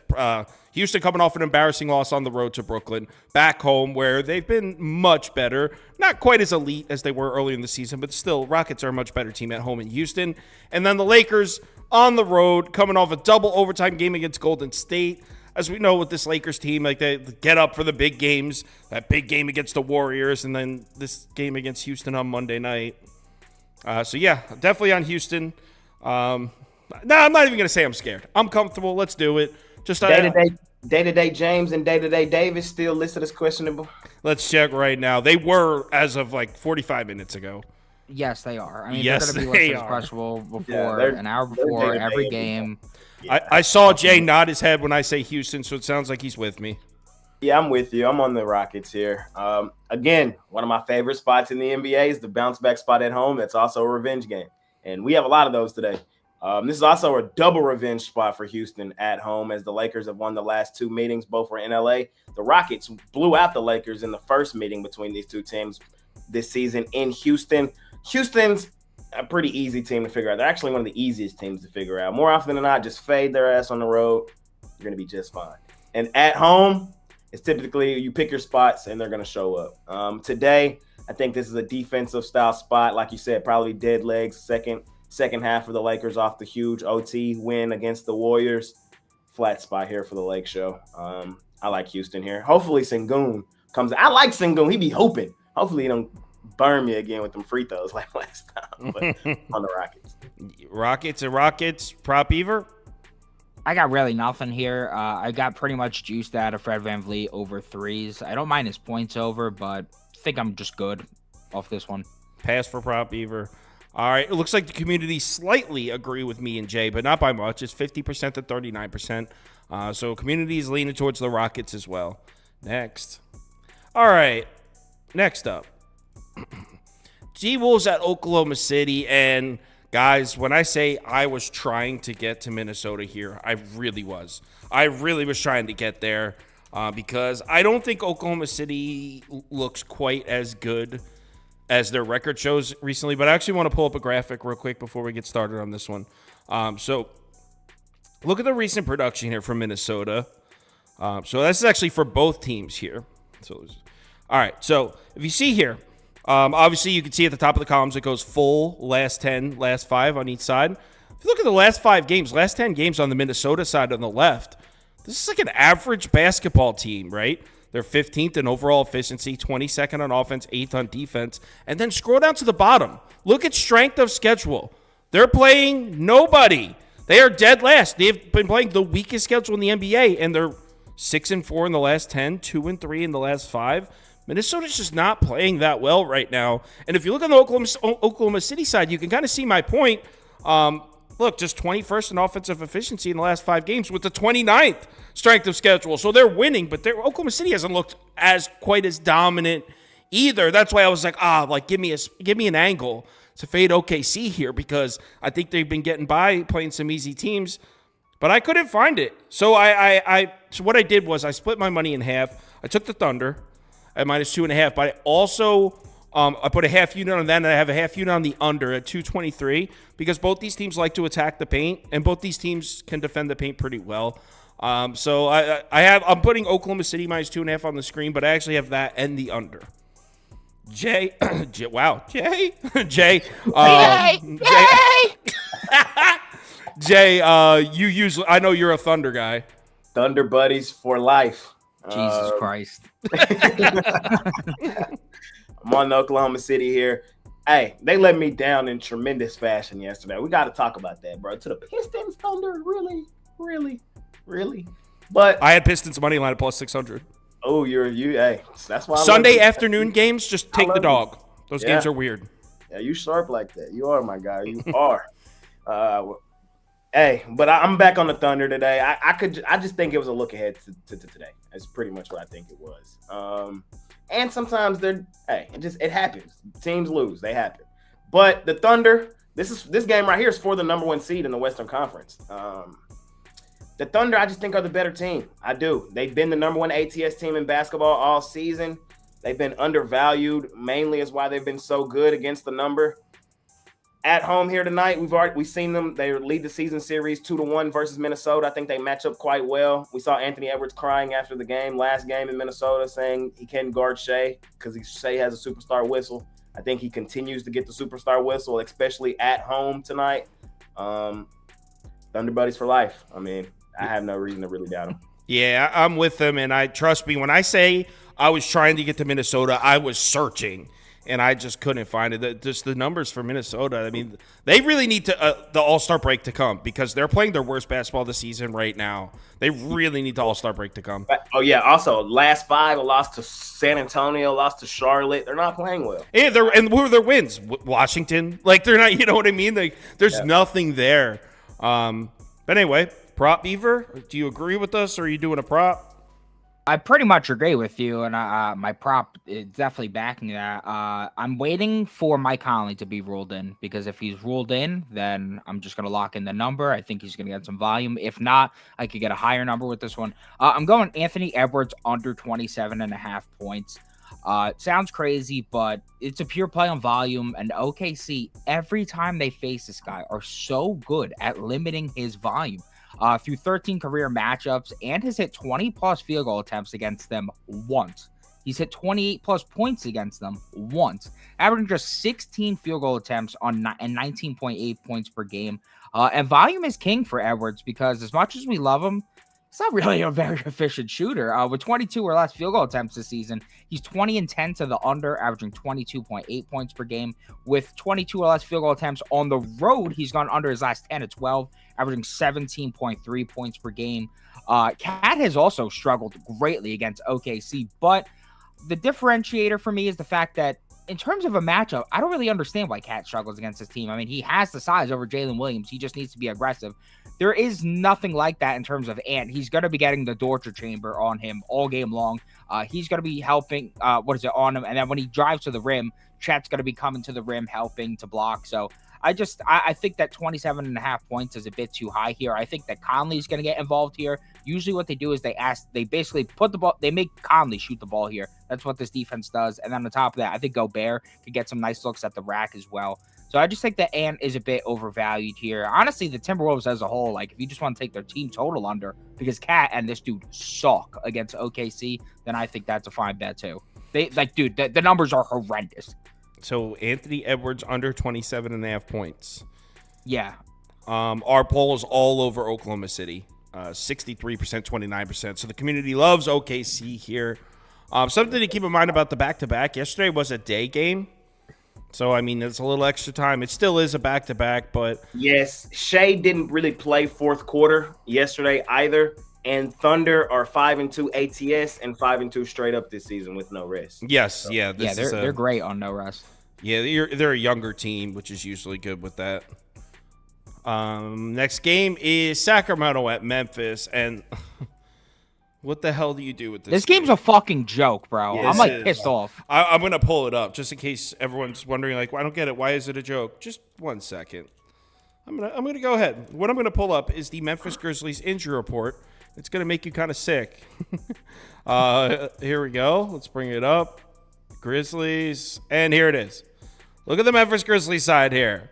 Houston coming off an embarrassing loss on the road to Brooklyn, back home where they've been much better. Not quite as elite as they were earlier in the season, but still, Rockets are a much better team at home in Houston. And then the Lakers on the road, coming off a double overtime game against Golden State. As we know with this Lakers team, like they get up for the big games, that big game against the Warriors, and then this game against Houston on Monday night. So yeah, definitely on Houston. No, I'm not even going to say I'm scared. I'm comfortable. Let's do it. Just Day-to-day James and day-to-day Davis still listed as questionable. Let's check right now. They were as of like 45 minutes ago. yes, they are. I mean, Yes, they're going to be they listed as are. questionable before they're- an hour they're before day-to-day. every game. I saw Jay nod his head when I say Houston, so it sounds like he's with me. Yeah, I'm with you. I'm on the Rockets here. Again, one of my favorite spots in the NBA is the bounce back spot at home. That's also a revenge game. And we have a lot of those today. This is also a double revenge spot for Houston at home, as the Lakers have won the last two meetings. Both were in LA. The Rockets blew out the Lakers in the first meeting between these two teams this season in Houston. Houston's a pretty easy team to figure out. They're actually one of the easiest teams to figure out. More often than not, just fade their ass on the road. You're going to be just fine. And at home, it's typically you pick your spots and they're going to show up. Today, I think this is a defensive style spot. Like you said, probably dead legs, second half of the Lakers off the huge OT win against the Warriors. Flat spot here for the Lake Show. I like Houston here. Hopefully Sengun comes. I like Sengun. He be hoping. Hopefully he don't burn me again with them free throws like last time. But on the Rockets. Rockets, prop Beaver. I got really nothing here. I got pretty much juiced out of Fred VanVleet over threes. I don't mind his points over, but I think I'm just good off this one. Pass for prop Beaver. All right, it looks like the community slightly agree with me and Jay, but not by much. It's 50% to 39%. So community is leaning towards the Rockets as well. Next. All right, next up. T-Wolves at Oklahoma City. And guys, when I say I was trying to get to Minnesota here, I really was. I really was trying to get there because I don't think Oklahoma City looks quite as good as their record shows recently. But I actually want to pull up a graphic real quick before we get started on this one. So look at the recent production here from Minnesota. So this is actually for both teams here. All right, so if you see here, obviously you can see at the top of the columns it goes full, last 10, last 5 on each side. If you look at the last 5 games, last 10 games on the Minnesota side on the left, this is like an average basketball team, right? They're 15th in overall efficiency, 22nd on offense, 8th on defense. And then scroll down to the bottom. Look at strength of schedule. They're playing nobody. They are dead last. They've been playing the weakest schedule in the NBA, and they're 6-4 in the last 10, 2-3 in the last 5. Minnesota's just not playing that well right now. And if you look on the Oklahoma City side, you can kind of see my point. Look, just 21st in offensive efficiency in the last 5 games with the 29th strength of schedule. So they're winning, but Oklahoma City hasn't looked quite as dominant either. That's why I was like, give me an angle to fade OKC here, because I think they've been getting by playing some easy teams, but I couldn't find it. So so what I did was I split my money in half. I took the Thunder at -2.5, but I also I put a half unit on that, and I have a half unit on the under at 223, because both these teams like to attack the paint, and both these teams can defend the paint pretty well. So I'm putting Oklahoma City -2.5 on the screen, but I actually have that and the under. Jay, wow, Jay, Jay, Jay, you usually, I know you're a Thunder guy. Thunder buddies for life. Jesus Christ. I'm on the Oklahoma City here. Hey, they let me down in tremendous fashion yesterday. We got to talk about that, bro. To the Pistons, Thunder, really. But I had Pistons money line at +600. Oh, hey, that's why. Sunday afternoon games, just take the dog. Those games are weird. Yeah, you sharp like that. You are, my guy. You are. Hey, but I'm back on the Thunder today. I just think it was a look ahead to today. That's pretty much what I think it was. And sometimes it happens. Teams lose, they happen. But the Thunder, this game right here is for the number 1 seed in the Western Conference. The Thunder, I just think, are the better team. I do. They've been the number 1 ATS team in basketball all season. They've been undervalued, mainly is why they've been so good against the number. At home here tonight, we've seen them. They lead the season series 2-1 versus Minnesota. I think they match up quite well. We saw Anthony Edwards crying after the last game in Minnesota, saying he can't guard Shea because Shea has a superstar whistle. I think he continues to get the superstar whistle, especially at home tonight. Thunder buddies for life. I mean, I have no reason to really doubt him. Yeah, I'm with them, and trust me, when I say I was trying to get to Minnesota, I was searching, and I just couldn't find it. Just the numbers for Minnesota, I mean, they really need the All-Star break to come, because they're playing their worst basketball of the season right now. They really need the All-Star break to come. Oh, yeah, also, last 5, a loss to San Antonio, lost to Charlotte. They're not playing well. Yeah, and who are their wins? Washington? Like, they're not, you know what I mean? Like, there's nothing there. But anyway, Prop Beaver, do you agree with us, or are you doing a prop? I pretty much agree with you, and my prop is definitely backing that. I'm waiting for Mike Conley to be ruled in, because if he's ruled in, then I'm just going to lock in the number. I think he's going to get some volume. If not, I could get a higher number with this one. I'm going Anthony Edwards under 27.5 points. It sounds crazy, but it's a pure play on volume, and OKC, every time they face this guy, are so good at limiting his volume. Through 13 career matchups, and has hit 20-plus field goal attempts against them once. He's hit 28-plus points against them once, averaging just 16 field goal attempts and 19.8 points per game. And volume is king for Edwards, because as much as we love him, he's not really a very efficient shooter. With 22 or less field goal attempts this season, he's 20-10 to the under, averaging 22.8 points per game. With 22 or less field goal attempts on the road, he's gone under his last 10 to 12, averaging 17.3 points per game. Cat has also struggled greatly against OKC, but the differentiator for me is the fact that in terms of a matchup, I don't really understand why Cat struggles against this team. I mean, he has the size over Jalen Williams. He just needs to be aggressive. There is nothing like that in terms of Ant. He's going to be getting the torture chamber on him all game long. He's going to be helping, on him. And then when he drives to the rim, Chat's going to be coming to the rim, helping to block. So I think that 27.5 points is a bit too high here. I think that Conley's going to get involved here. Usually what they do is they basically put the ball, they make Conley shoot the ball here. That's what this defense does. And then on top of that, I think Gobert could get some nice looks at the rack as well. So I just think that Ant is a bit overvalued here. Honestly, the Timberwolves as a whole, like if you just want to take their team total under, because Cat and this dude suck against OKC, then I think that's a fine bet too. The numbers are horrendous. So Anthony Edwards under 27.5 points. Yeah. Our poll is all over Oklahoma City. 63%, 29%. So the community loves OKC here. Something to keep in mind about the back-to-back. Yesterday was a day game. So, I mean, it's a little extra time. It still is a back-to-back, but... Yes, Shea didn't really play fourth quarter yesterday either. and Thunder are 5-2 ATS and 5-2 straight up this season with no rest. Yes, So, yeah. They're great on no rest. Yeah, they're a younger team, which is usually good with that. Next game is Sacramento at Memphis, and what the hell do you do with this? This game's a fucking joke, bro. Yeah, I'm like pissed off. I'm gonna pull it up just in case everyone's wondering, like, well, I don't get it. Why is it a joke? Just 1 second. I'm gonna go ahead. What I'm gonna pull up is the Memphis Grizzlies injury report. It's gonna make you kind of sick. Here we go. Let's bring it up. Grizzlies, and here it is. Look at the Memphis Grizzlies side here.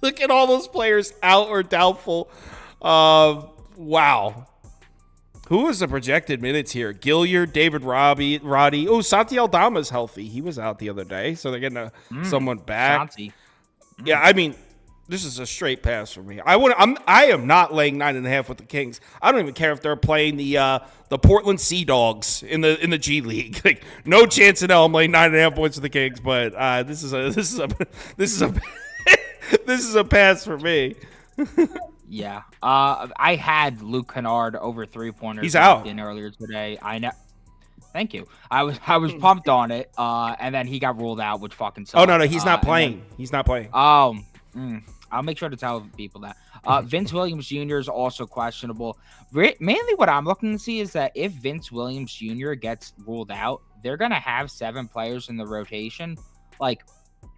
Look at all those players out or doubtful. Wow. Who was the projected minutes here? Gilliard, David Roddy. Oh, Santi Aldama's healthy. He was out the other day, so they're getting someone back. Santi. Yeah, I mean, this is a straight pass for me. I am not laying 9.5 with the Kings. I don't even care if they're playing the Portland Sea Dogs in the G League. Like, no chance in hell I'm laying 9.5 points with the Kings. But this is a pass for me. Yeah. I had Luke Kennard over 3-pointers. He's out in earlier today. I know. Thank you. I was pumped on it, and then he got ruled out, which fucking sucks. Oh no, he's not playing. He's not playing. I'll make sure to tell people that. Vince Williams Jr. is also questionable. Mainly what I'm looking to see is that if Vince Williams Jr. gets ruled out, they're going to have 7 players in the rotation. Like,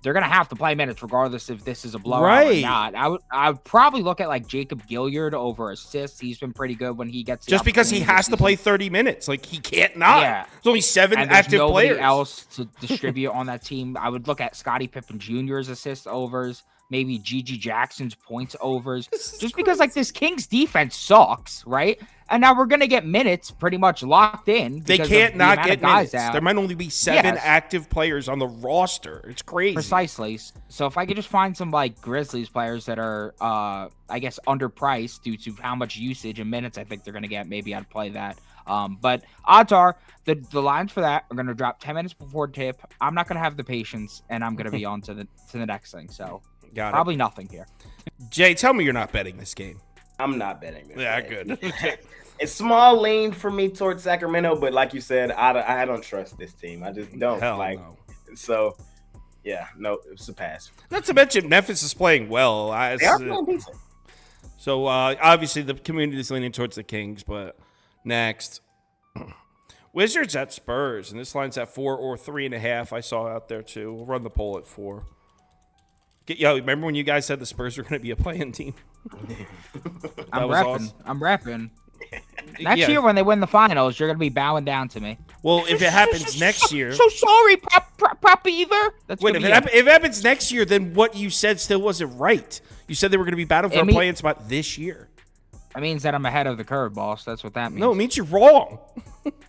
they're going to have to play minutes regardless if this is a blowout or not. I would probably look at, like, Jacob Gilliard over assists. He's been pretty good when he gets just because he has to play 30 minutes. Like, he can't not. Yeah. There's only 7 active players. Else to distribute on that team. I would look at Scottie Pippen Jr.'s assist overs. Maybe Gigi Jackson's points overs, just because like this Kings defense sucks, right? And now we're gonna get minutes pretty much locked in. They can't not get minutes. There might only be 7 active players on the roster. It's crazy. Precisely. So if I could just find some like Grizzlies players that are, I guess, underpriced due to how much usage and minutes I think they're gonna get, maybe I'd play that. But odds are the lines for that are gonna drop 10 minutes before tip. I'm not gonna have the patience, and I'm gonna be on to the next thing. So. Probably nothing here. Jay, tell me you're not betting this game. I'm not betting this game. Good. It's small lean for me towards Sacramento, but like you said, I don't trust this team. I just don't. No. So, yeah, no, it's a pass. Not to mention Memphis is playing well. They are playing decent. So, obviously, the community is leaning towards the Kings, but next. Wizards at Spurs, and this line's at 4 or 3.5. I saw out there, too. We'll run the poll at 4. Remember when you guys said the Spurs were going to be a playing team? I'm repping. Next year when they win the finals, you're going to be bowing down to me. Well, if it happens next year... So sorry, Prop Either. Wait, if it happens next year, then what you said still wasn't right. You said they were going to be battling for a playing spot this year. It means that I'm ahead of the curve, boss. That's what that means. No, it means you're wrong.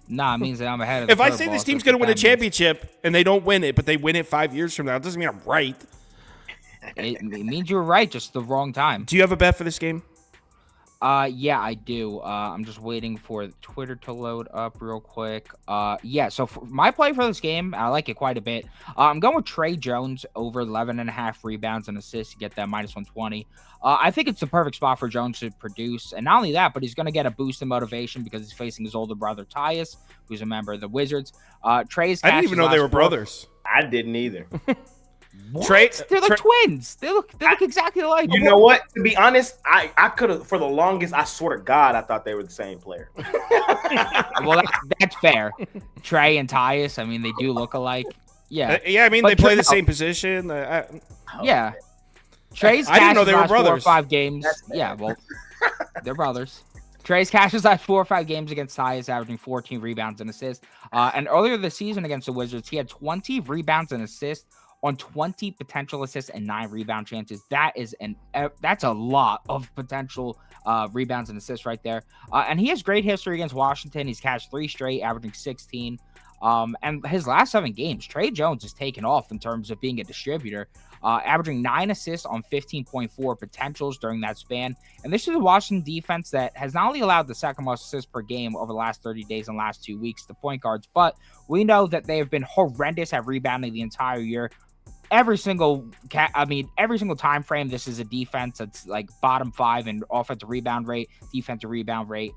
Nah, it means that I'm ahead of the curve, boss. If I say this team's going to win a championship and they don't win it, but they win it 5 years from now, it doesn't mean I'm right. It means you were right, just the wrong time. Do you have a bet for this game? Yeah, I do. I'm just waiting for Twitter to load up real quick. Yeah, so for my play for this game, I like it quite a bit. I'm going with Trey Jones over 11.5 rebounds and assists to get that minus 120. I think it's the perfect spot for Jones to produce. And not only that, but he's going to get a boost in motivation because he's facing his older brother, Tyus, who's a member of the Wizards. Trey's I didn't even know they were brothers. I didn't either. They're like twins. They look exactly alike. You know what? To be honest, I could have for the longest. I swear to God, I thought they were the same player. Well, that's fair. Trey and Tyus. I mean, they do look alike. Yeah. Yeah. I mean, they play the same position. Yeah. Trey's. I didn't know they were brothers. 4 or 5 games. Yeah. Well, they're brothers. Trey's cashes last 4 or 5 games against Tyus, averaging 14 rebounds and assists. And earlier this season against the Wizards, he had 20 rebounds and assists on 20 potential assists and 9 rebound chances. That's a lot of potential rebounds and assists right there. And he has great history against Washington. He's cashed 3 straight, averaging 16. And his last 7 games, Trey Jones has taken off in terms of being a distributor, averaging 9 assists on 15.4 potentials during that span. And this is a Washington defense that has not only allowed the second most assists per game over the last 30 days and last 2 weeks to point guards, but we know that they have been horrendous at rebounding the entire year. every single time frame, this is a defense that's like bottom 5 in offensive rebound rate, defensive rebound rate.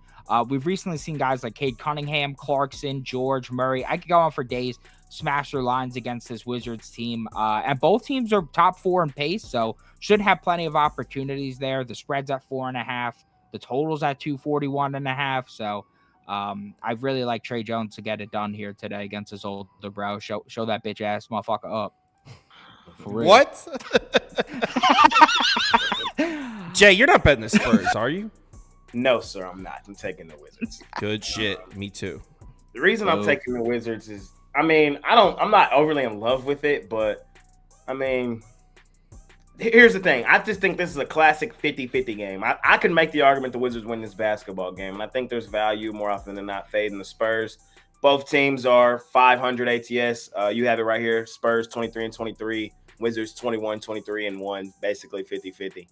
We've recently seen guys like Cade Cunningham, Clarkson, George, Murray. I could go on for days, smash their lines against this Wizards team. And both teams are top 4 in pace, so should have plenty of opportunities there. The spread's at 4.5. The total's at 241.5. So I really like Trey Jones to get it done here today against his older bro. Show that bitch ass motherfucker up. For real. What? Jay, you're not betting the Spurs, are you? No, sir, I'm not. I'm taking the Wizards. Good shit. Me too. The reason I'm taking the Wizards is, I'm not overly in love with it, but here's the thing. I just think this is a classic 50-50 game. I can make the argument the Wizards win this basketball game, and I think there's value more often than not fading the Spurs. Both teams are 500 ATS. You have it right here. Spurs 23-23, Wizards 21-23-1, basically 50-50.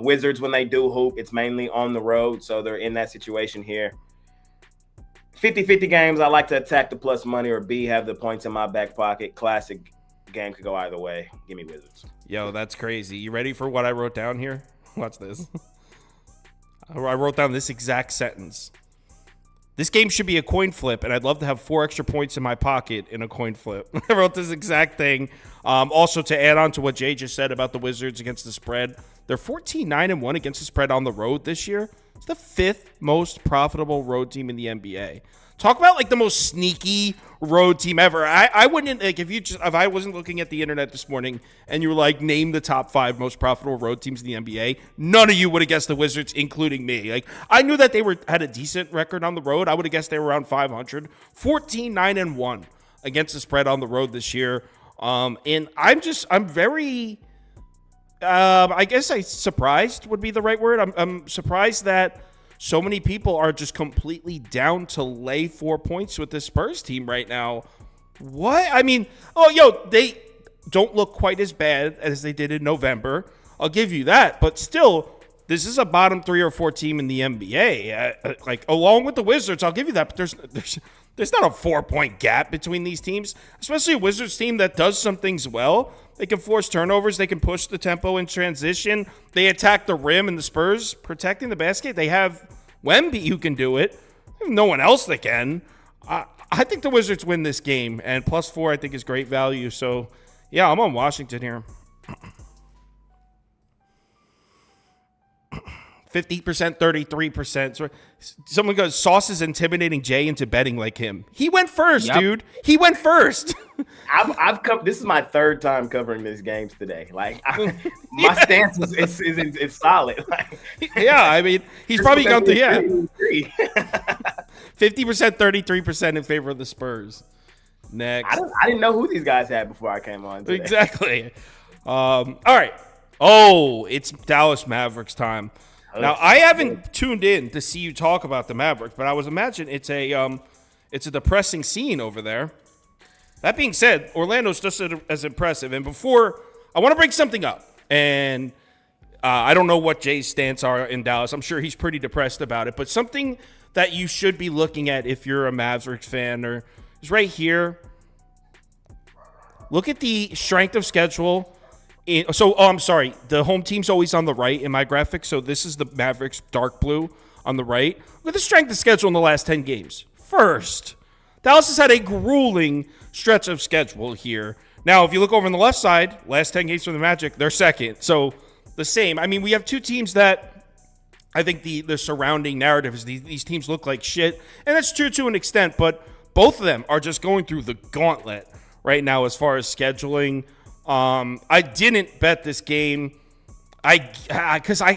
Wizards, when they do hoop, it's mainly on the road, so they're in that situation here. 50-50 games, I like to attack the plus money or B, have the points in my back pocket. Classic game could go either way. Give me Wizards. Yo, that's crazy. You ready for what I wrote down here? Watch this. I wrote down this exact sentence. This game should be a coin flip, and I'd love to have 4 extra points in my pocket in a coin flip. I wrote this exact thing. Also, to add on to what Jay just said about the Wizards against the spread, they're 14-9-1 against the spread on the road this year. It's the 5th most profitable road team in the NBA. Talk about like the most sneaky road team ever. I wouldn't like if I wasn't looking at the internet this morning and you were like, name the top 5 most profitable road teams in the NBA. None of you would have guessed the Wizards, including me. Like I knew that they had a decent record on the road. I would have guessed they were around 500. 14-9-1 against the spread on the road this year. And I'm very, I guess surprised would be the right word. I'm surprised that so many people are just completely down to lay 4 points with the Spurs team right now. What? They don't look quite as bad as they did in November. I'll give you that. But still, this is a bottom 3 or 4 team in the NBA. Along with the Wizards, I'll give you that. But there's not a 4-point gap between these teams, especially a Wizards team that does some things well. They can force turnovers. They can push the tempo in transition. They attack the rim, and the Spurs protecting the basket. They have Wemby who can do it. No one else that can. I think the Wizards win this game, and +4 I think is great value. So, yeah, I'm on Washington here. 50%, 33%. So someone goes, Sauce is intimidating Jay into betting like him. He went first, dude. He went first. I've come. This is my 3rd time covering these games today. My stance is solid. He's probably gone through 50%, 33% in favor of the Spurs. Next, I didn't know who these guys had before I came on today. Exactly. All right. Oh, it's Dallas Mavericks time. Now, I haven't tuned in to see you talk about the Mavericks, but I was imagining it's a depressing scene over there. That being said, Orlando's just as impressive. And before, I want to bring something up. And I don't know what Jay's stance are in Dallas. I'm sure he's pretty depressed about it. But something that you should be looking at if you're a Mavericks fan is right here. Look at the strength of schedule. I'm sorry. The home team's always on the right in my graphic. So this is the Mavericks dark blue on the right. Look at the strength of schedule in the last 10 games. First, Dallas has had a grueling stretch of schedule here. Now, if you look over on the left side, last 10 games from the Magic, they're second. So the same. We have 2 teams that I think the surrounding narrative is these teams look like shit. And that's true to an extent, but both of them are just going through the gauntlet right now as far as scheduling. I didn't bet this game. Because I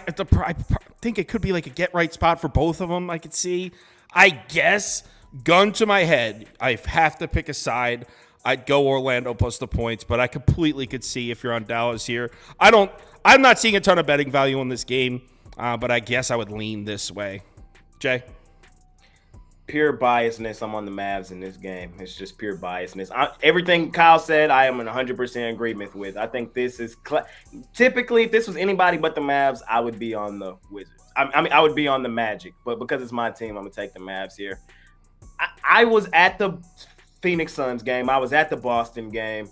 think it could be like a get right spot for both of them. I could see. I guess, gun to my head, I have to pick a side. I'd go Orlando plus the points, but I completely could see if you're on Dallas here. I'm not seeing a ton of betting value in this game, but I guess I would lean this way. Jay? Pure biasness. I'm on the Mavs in this game. It's just pure biasness. Everything Kyle said, I am in 100% agreement with. I think this is typically, if this was anybody but the Mavs, I would be on the Wizards. I would be on the Magic, but because it's my team, I'm gonna take the Mavs here. I was at the Phoenix Suns game. I was at the Boston game.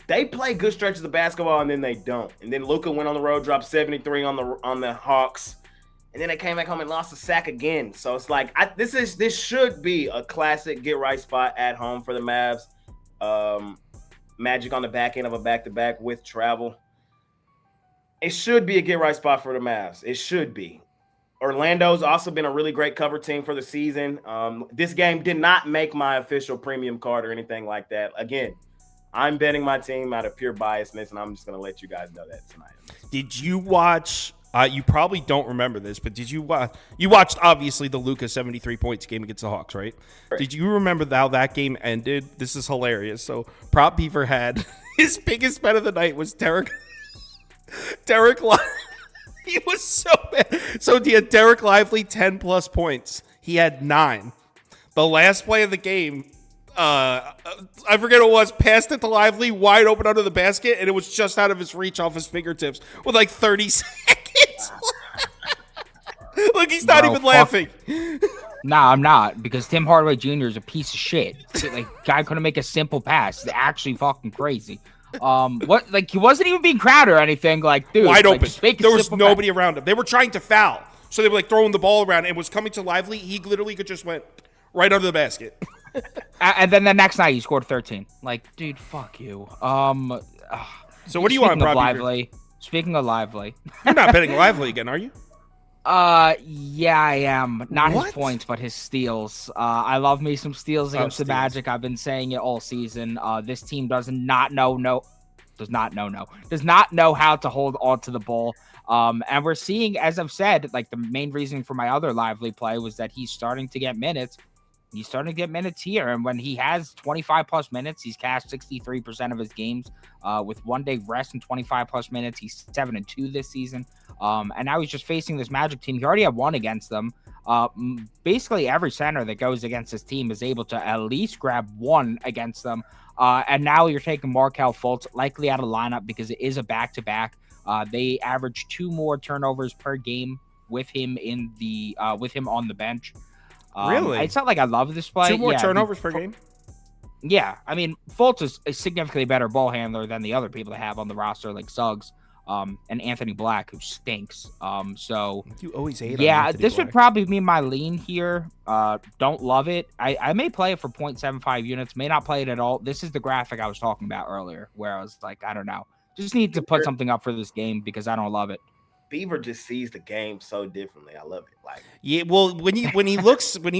they play good stretches of basketball and then they don't. And then Luka went on the road, dropped 73 on the Hawks, and then they came back home and lost a sack again. So it's like this should be a classic get right spot at home for the Mavs. Magic on the back end of a back-to-back with travel. It should be a get right spot for the Mavs. It should be. Orlando's also been a really great cover team for the season. This game did not make my official premium card or anything like that. Again, I'm betting my team out of pure biasness, and I'm just going to let you guys know that tonight. Did you watch you probably don't remember this, but did you watch? You watched, obviously, the Luka 73 points game against the Hawks, right? Did you remember how that game ended? This is hilarious. So, Prop Beaver had his biggest bet of the night was Derek Lively. He was so bad. So, he had Derek Lively 10-plus points. He had 9. The last play of the game, I forget what it was, passed it to Lively, wide open under the basket, and it was just out of his reach off his fingertips with like 30 seconds. Look, he's not even laughing. Nah, I'm not, because Tim Hardaway Jr. is a piece of shit. Like, guy couldn't make a simple pass. It's actually fucking crazy. What? Like, he wasn't even being crowded or anything. Like, dude, wide open. Just make there was nobody pass. around him. They were trying to foul, so they were like throwing the ball around. It was coming to Lively. He literally could just went right under the basket. And then the next night he scored 13. Like, dude, fuck you. So what do you want, Prop Lively? Speaking of Lively, you're not betting Lively again, are you? Yeah, I am. Not What? his points, but his steals. I love me some steals against the Magic. I've been saying it all season. This team does not know how to hold on to the ball. And we're seeing, as I've said, like the main reason for my other Lively play was that he's starting to get minutes. He's starting to get minutes here, and when he has 25-plus minutes, he's cashed 63% of his games with 1 day rest and 25-plus minutes. He's 7-2 this season, and now he's just facing this Magic team. He already had one against them. Basically, every center that goes against this team is able to at least grab one against them, and now you're taking Markelle Fultz likely out of lineup because it is a back-to-back. They average 2 more turnovers per game with him with him on the bench. Really? It's not like I love this play. 2 more turnovers per game? Yeah. I mean, Fultz is a significantly better ball handler than the other people they have on the roster, like Suggs and Anthony Black, who stinks. So you always hate on Anthony this Black. would probably be my lean here. Don't love it. I may play it for 0.75 units, may not play it at all. This is the graphic I was talking about earlier, where I was like, I don't know. Just need to put something up for this game because I don't love it. Beaver just sees the game so differently. I love it. Like, yeah, well, when he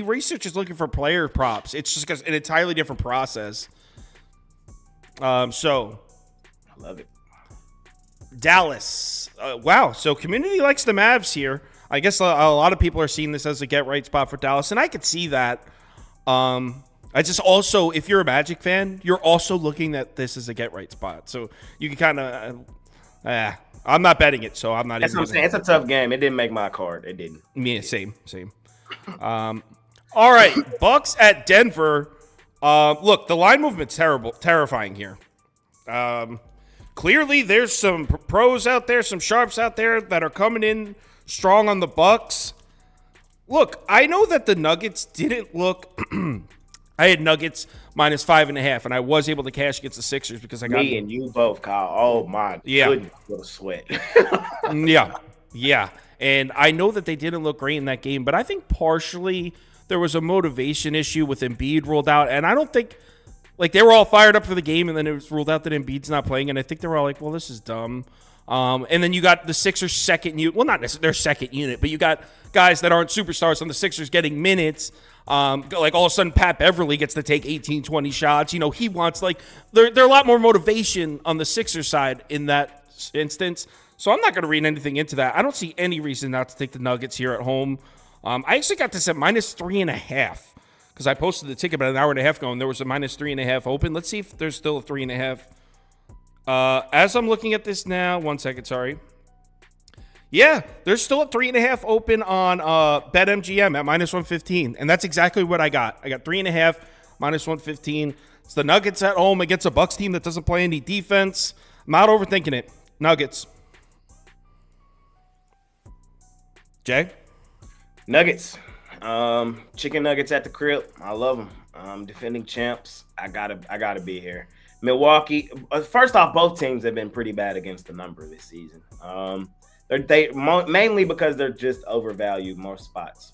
researches looking for player props, it's just an entirely different process. So I love it. Dallas, wow. So community likes the Mavs here. I guess a lot of people are seeing this as a get right spot for Dallas, and I could see that. I just also, if you're a Magic fan, you're also looking at this as a get right spot, so you can kind of. I'm not betting it, so I'm not. That's what I'm saying. It's a tough game. It didn't make my card. It didn't. Yeah, same. All right, Bucks at Denver. Look, the line movement's terrifying here. Clearly, there's some pros out there, some sharps out there that are coming in strong on the Bucks. Look, I know that the Nuggets didn't look. I had Nuggets minus 5.5, and I was able to cash against the Sixers because I got me and you both, Kyle. Oh my goodness, what a sweat. Yeah. And I know that they didn't look great in that game, but I think partially there was a motivation issue with Embiid ruled out, and I don't think they were all fired up for the game, and then it was ruled out that Embiid's not playing, and I think they were all like, well, this is dumb. And then you got the Sixers' second unit. Well, not necessarily their second unit, but you got guys that aren't superstars on the Sixers getting minutes. Like all of a sudden Pat Beverly gets to take 18, 20 shots. You know, he wants there a lot more motivation on the Sixers side in that instance. So I'm not going to read anything into that. I don't see any reason not to take the Nuggets here at home. I actually got this at minus 3.5 because I posted the ticket about an hour and a half ago and there was a minus 3.5 open. Let's see if there's still a 3.5. As I'm looking at this now, 1 second, sorry. Yeah, there's still a 3.5 open on BetMGM at minus 115, and that's exactly what I got. I got 3.5 minus 115. It's the Nuggets at home against a Bucks team that doesn't play any defense. I'm not overthinking it. Nuggets. Jay? Nuggets. Chicken nuggets at the crib. I love them. Defending champs. I gotta be here. Milwaukee. First off, both teams have been pretty bad against the number this season. Mainly because they're just overvalued most spots.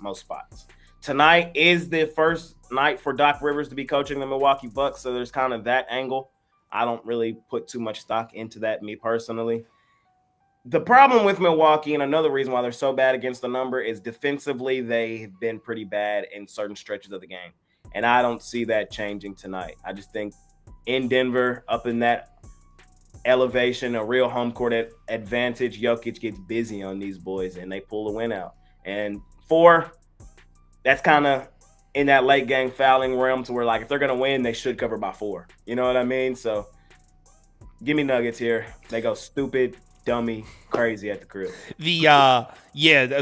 Tonight is the first night for Doc Rivers to be coaching the Milwaukee Bucks, so there's kind of that angle. I don't really put too much stock into that, me personally. The problem with Milwaukee, and another reason why they're so bad against the number, is defensively they've been pretty bad in certain stretches of the game. And I don't see that changing tonight. I just think in Denver, up in that elevation, a real home court advantage, Jokic gets busy on these boys and they pull the win out. And 4, that's kind of in that late game fouling realm to where, like, if they're going to win, they should cover by 4. You know what I mean? So give me Nuggets here. They go stupid, dummy, crazy at the crib.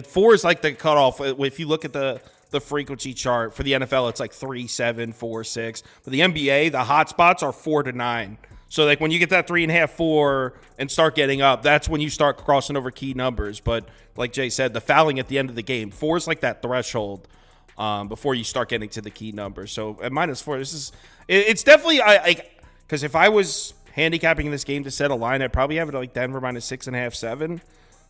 4 is like the cutoff. If you look at the frequency chart for the NFL, it's like 3, 7, 4, 6. For the NBA, the hot spots are 4 to 9. So like when you get that 3.5, 4 and start getting up, that's when you start crossing over key numbers. But like Jay said, the fouling at the end of the game, 4 is like that threshold before you start getting to the key numbers. So at -4, it's definitely because if I was handicapping this game to set a line, I'd probably have it like Denver -6.5, 7.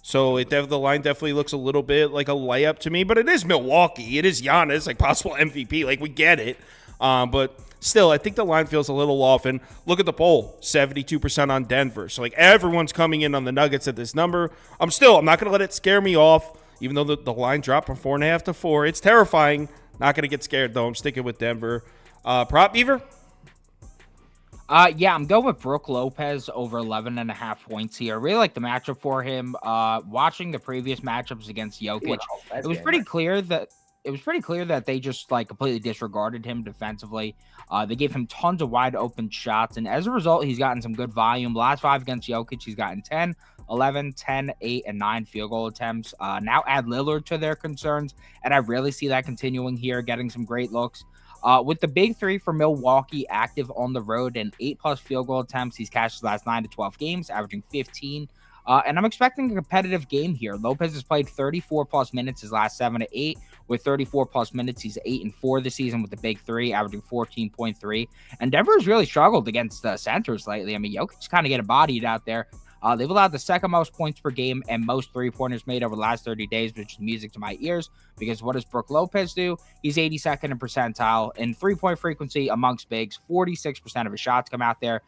So the line definitely looks a little bit like a layup to me, but it is Milwaukee. It is Giannis, like possible MVP. Like we get it. But still, I think the line feels a little off. And look at the poll, 72% on Denver. So like everyone's coming in on the Nuggets at this number. I'm not going to let it scare me off, even though the line dropped from 4.5 to 4. It's terrifying. Not going to get scared though. I'm sticking with Denver. Prop Beaver? Yeah, I'm going with Brook Lopez over 11.5 points here. I really like the matchup for him. Watching the previous matchups against Jokic, it was pretty clear that they just like completely disregarded him defensively. They gave him tons of wide open shots, and as a result, he's gotten some good volume. Last 5 against Jokic, he's gotten 10, 11, 10, 8, and 9 field goal attempts. Now add Lillard to their concerns, and I really see that continuing here, getting some great looks. With the big 3 for Milwaukee active on the road and 8+ field goal attempts, he's cashed his last 9 to 12 games, averaging 15. And I'm expecting a competitive game here. Lopez has played 34+ minutes his last 7 to 8. With 34+ minutes, he's 8-4 this season with the big 3, averaging 14.3. And Denver has really struggled against the centers lately. I mean, Jokic's kind of getting bodied out there. They've allowed the second most points per game and most 3-pointers made over the last 30 days, which is music to my ears, because what does Brook Lopez do? He's 82nd in percentile in 3-point frequency amongst bigs. 46% of his shots come out there.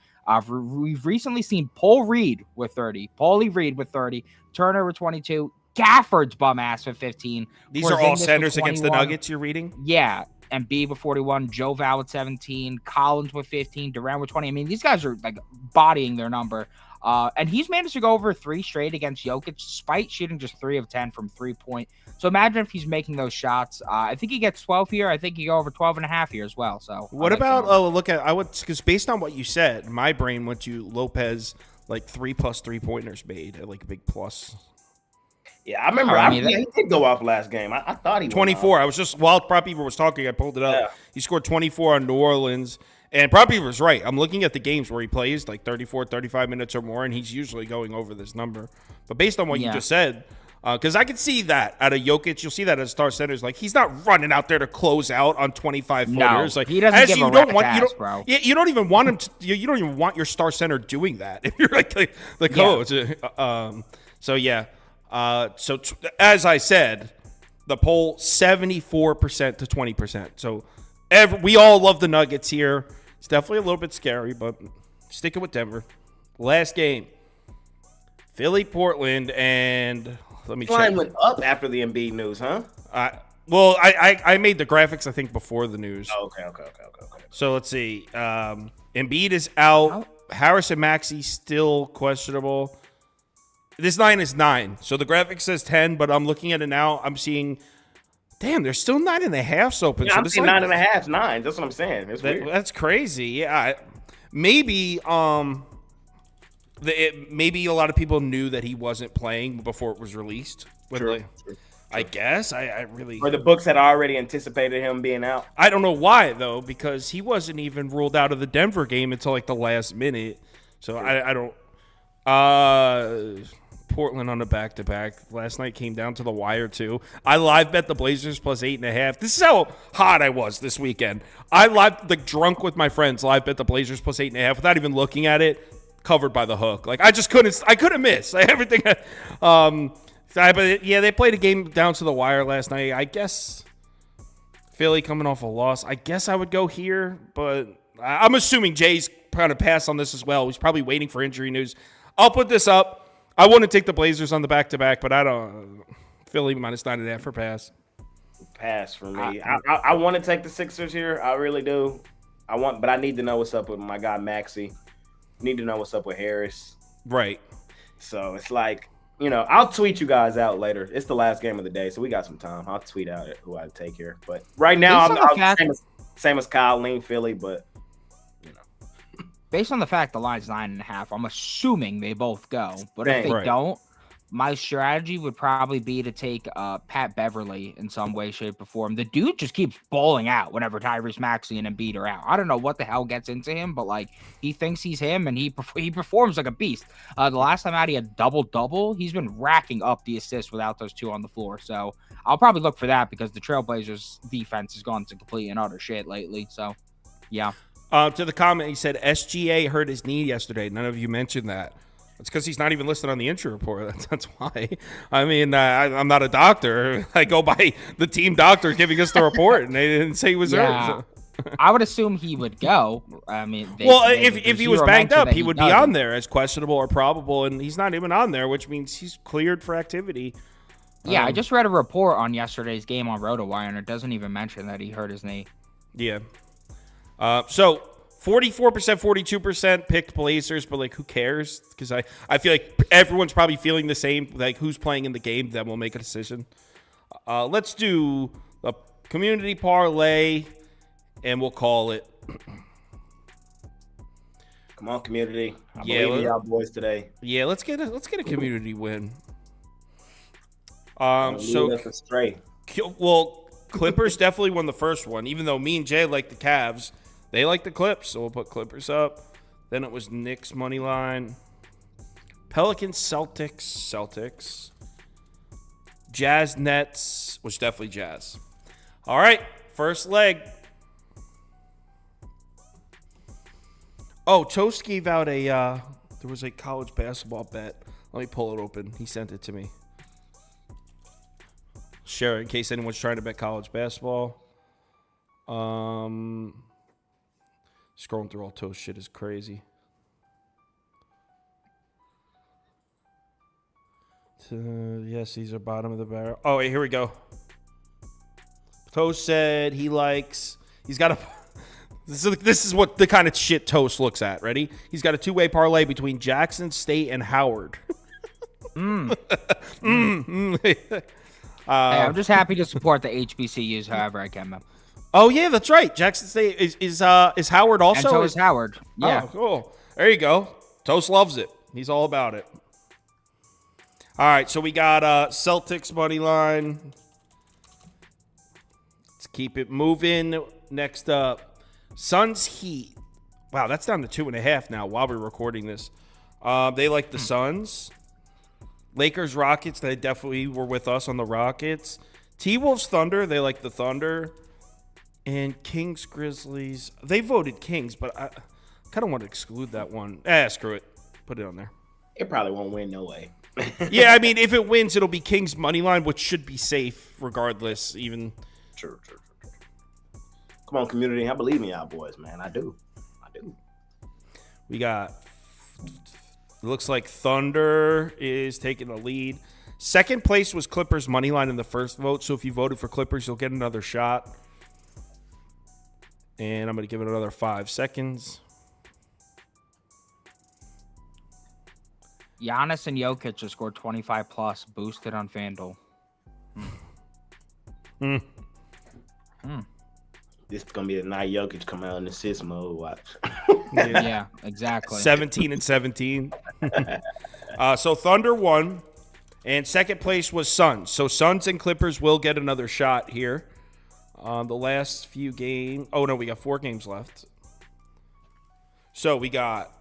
We've recently seen Paulie Reed with 30, Turner with 22, Gafford's bum ass with 15. These are all centers against the Nuggets you're reading? Yeah. And B with 41, Joe Val with 17, Collins with 15, Durant with 20. I mean, these guys are like bodying their number. And he's managed to go over 3 straight against Jokic, despite shooting just 3 of 10 from 3-point. So imagine if he's making those shots. I think he gets 12 here. I think he go over 12.5 here as well. So what about because based on what you said, my brain went to Lopez like 3+ 3-pointers made at like a big plus. Yeah, I remember. He did go off last game. I thought he 24. I was just while Prop Beaver was talking, I pulled it up. Yeah. He scored 24 on New Orleans. And Prop Beaver's right. I'm looking at the games where he plays like 34, 35 minutes or more, and he's usually going over this number. But based on what you just said, because I could see that out of Jokic, you'll see that as star centers. Like he's not running out there to close out on 25 footers. Like he doesn't give a rat's ass, bro. You don't even want him to. You don't even want your star center doing that if you're like the coach. So yeah. As I said, the poll 74% to 20%. So we all love the Nuggets here. It's definitely a little bit scary, but sticking with Denver. Last game, Philly, Portland, and let me check. Line went up after the Embiid news, huh? I made the graphics I think before the news. Oh, okay. So let's see. Embiid is out. Harris and Maxey still questionable. This line is 9. So the graphic says 10, but I'm looking at it now. I'm seeing, damn, there's still 9.5s open. Yeah, so I'm seeing 9.5s, 9s. That's what I'm saying. It's weird. That's crazy. Yeah, maybe maybe a lot of people knew that he wasn't playing before it was released. True. I guess I really. Or the books had already anticipated him being out. I don't know why though, because he wasn't even ruled out of the Denver game until like the last minute. So I don't. Portland on a back-to-back. Last night came down to the wire, too. I live bet the Blazers plus 8.5. This is how hot I was this weekend. I drunk with my friends, live bet the Blazers plus 8.5 without even looking at it, covered by the hook. Like, I couldn't miss. Everything. But yeah, they played a game down to the wire last night. I guess Philly coming off a loss. I guess I would go here, but I'm assuming Jay's trying to pass on this as well. He's probably waiting for injury news. I'll put this up. I want to take the Blazers on the back-to-back, but I don't. Philly minus 9.5 for pass. Pass for me. I want to take the Sixers here. I really do. But I need to know what's up with my guy Maxey. Need to know what's up with Harris. Right. So it's like, I'll tweet you guys out later. It's the last game of the day, so we got some time. I'll tweet out who I take here. But right now, I'm same as Kyle, lean Philly, but based on the fact the line's 9.5, I'm assuming they both go. But if they don't, my strategy would probably be to take Pat Beverly in some way, shape, or form. The dude just keeps balling out whenever Tyrese Maxey and Embiid are out. I don't know what the hell gets into him, but like he thinks he's him and he performs like a beast. The last time out he had double-double. He's been racking up the assists without those two on the floor. So I'll probably look for that because the Trailblazers defense has gone to complete and utter shit lately. So yeah. To the comment, he said SGA hurt his knee yesterday. None of you mentioned that. It's because he's not even listed on the injury report. That's why. I mean, I'm not a doctor. I go by the team doctor giving us the report, and they didn't say he was hurt. So. I would assume he would go. I mean, if he was banged up, he would be on there as questionable or probable, and he's not even on there, which means he's cleared for activity. Yeah, I just read a report on yesterday's game on RotoWire, and it doesn't even mention that he hurt his knee. Yeah. So 44%, 42% picked Blazers, but like, who cares? Because I feel like everyone's probably feeling the same. Like, who's playing in the game, then we'll make a decision. Let's do a community parlay, and we'll call it. Come on, community! I believe in y'all boys today. Yeah, let's get a community win. Clippers definitely won the first one, even though me and Jay like the Cavs. They like the Clips, so we'll put Clippers up. Then it was Knicks money line. Pelicans, Celtics. Jazz, Nets, which definitely Jazz. All right, first leg. Oh, Toast gave out there was a college basketball bet. Let me pull it open. He sent it to me. Share it in case anyone's trying to bet college basketball. Scrolling through all Toast shit is crazy. Yes, these are bottom of the barrel. Oh, wait, here we go. Toast said he's got a. This is what the kind of shit Toast looks at. Ready? He's got a two-way parlay between Jackson State and Howard. Hey, I'm just happy to support the HBCUs however I can, man. Oh yeah, that's right. Jackson State is Howard also. And so is Howard. Yeah. Oh, cool. There you go. Toast loves it. He's all about it. All right, so we got Celtics money line. Let's keep it moving. Next up, Suns Heat. Wow, that's down to 2.5 now while we're recording this. They like the Suns. Lakers Rockets. They definitely were with us on the Rockets. T-Wolves Thunder. They like the Thunder. And Kings, Grizzlies. They voted Kings, but I kind of want to exclude that one. Screw it. Put it on there. It probably won't win, no way. Yeah, I mean, if it wins, it'll be Kings money line, which should be safe regardless. Even. True. Come on, community. I believe in y'all boys, man. I do. We got. Looks like Thunder is taking the lead. Second place was Clippers money line in the first vote. So if you voted for Clippers, you'll get another shot. And I'm going to give it another 5 seconds. Giannis and Jokic just scored 25 plus, boosted on FanDuel. This is going to be a night Jokic come out in assist mode. Watch. Yeah, exactly. 17 and 17. So Thunder won. And second place was Suns. So Suns and Clippers will get another shot here. The last few games. Oh, no, we got 4 games left. So we got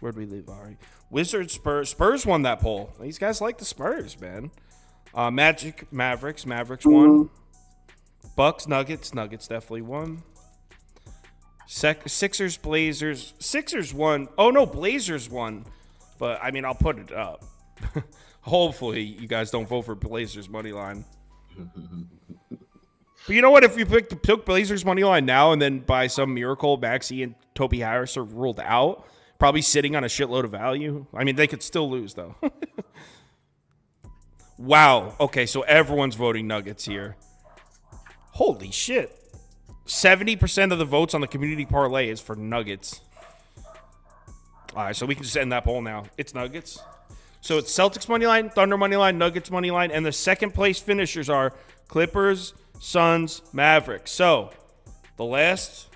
Where'd we leave Ari? Wizards, Spurs. Spurs won that poll. These guys like the Spurs, man. Magic, Mavericks. Mavericks won. Bucks, Nuggets. Nuggets definitely won. Sixers, Blazers. Sixers won. Oh, no, Blazers won. But, I mean, I'll put it up. Hopefully, you guys don't vote for Blazers money line. But you know what? If you took Blazers money line now and then by some miracle, Maxey and Toby Harris are ruled out, probably sitting on a shitload of value. I mean, they could still lose, though. Wow. Okay, so everyone's voting Nuggets here. Holy shit. 70% of the votes on the community parlay is for Nuggets. All right, so we can just end that poll now. It's Nuggets. So it's Celtics money line, Thunder money line, Nuggets money line, and the second place finishers are Clippers, Suns, Mavericks. So the last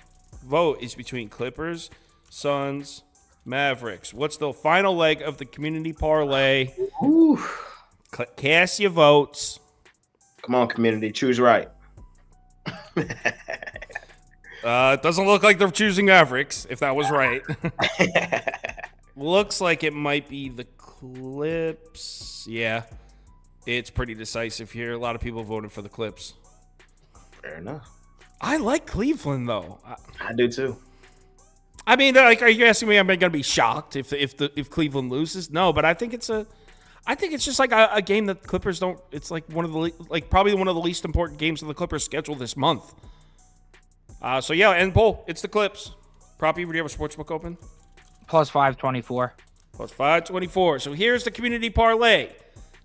vote is between Clippers, Suns, Mavericks. What's the final leg of the community parlay? Ooh. Cast your votes. Come on, community. Choose right. It doesn't look like they're choosing Mavericks, if that was right. Looks like it might be the Clips. Yeah, it's pretty decisive here. A lot of people voted for the Clips. Fair enough. I like Cleveland, though. I do, too. I mean, like, are you asking me? Am I going to be shocked if Cleveland loses? No, but I think it's just like a game that the Clippers don't. It's like probably one of the least important games of the Clippers schedule this month. So yeah, end poll. It's the Clips. Proppy, do you have a sportsbook open? Plus 524. Plus 524. So here's the community parlay: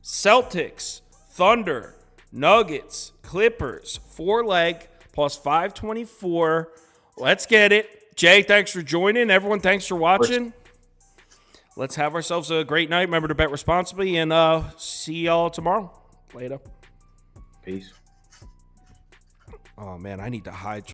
Celtics, Thunder, Nuggets, Clippers, 4-leg plus 524. Let's get it. Jay, thanks for joining. Everyone, thanks for watching. Let's have ourselves a great night. Remember to bet responsibly, and see y'all tomorrow. Later. Peace. Oh, man, I need to hide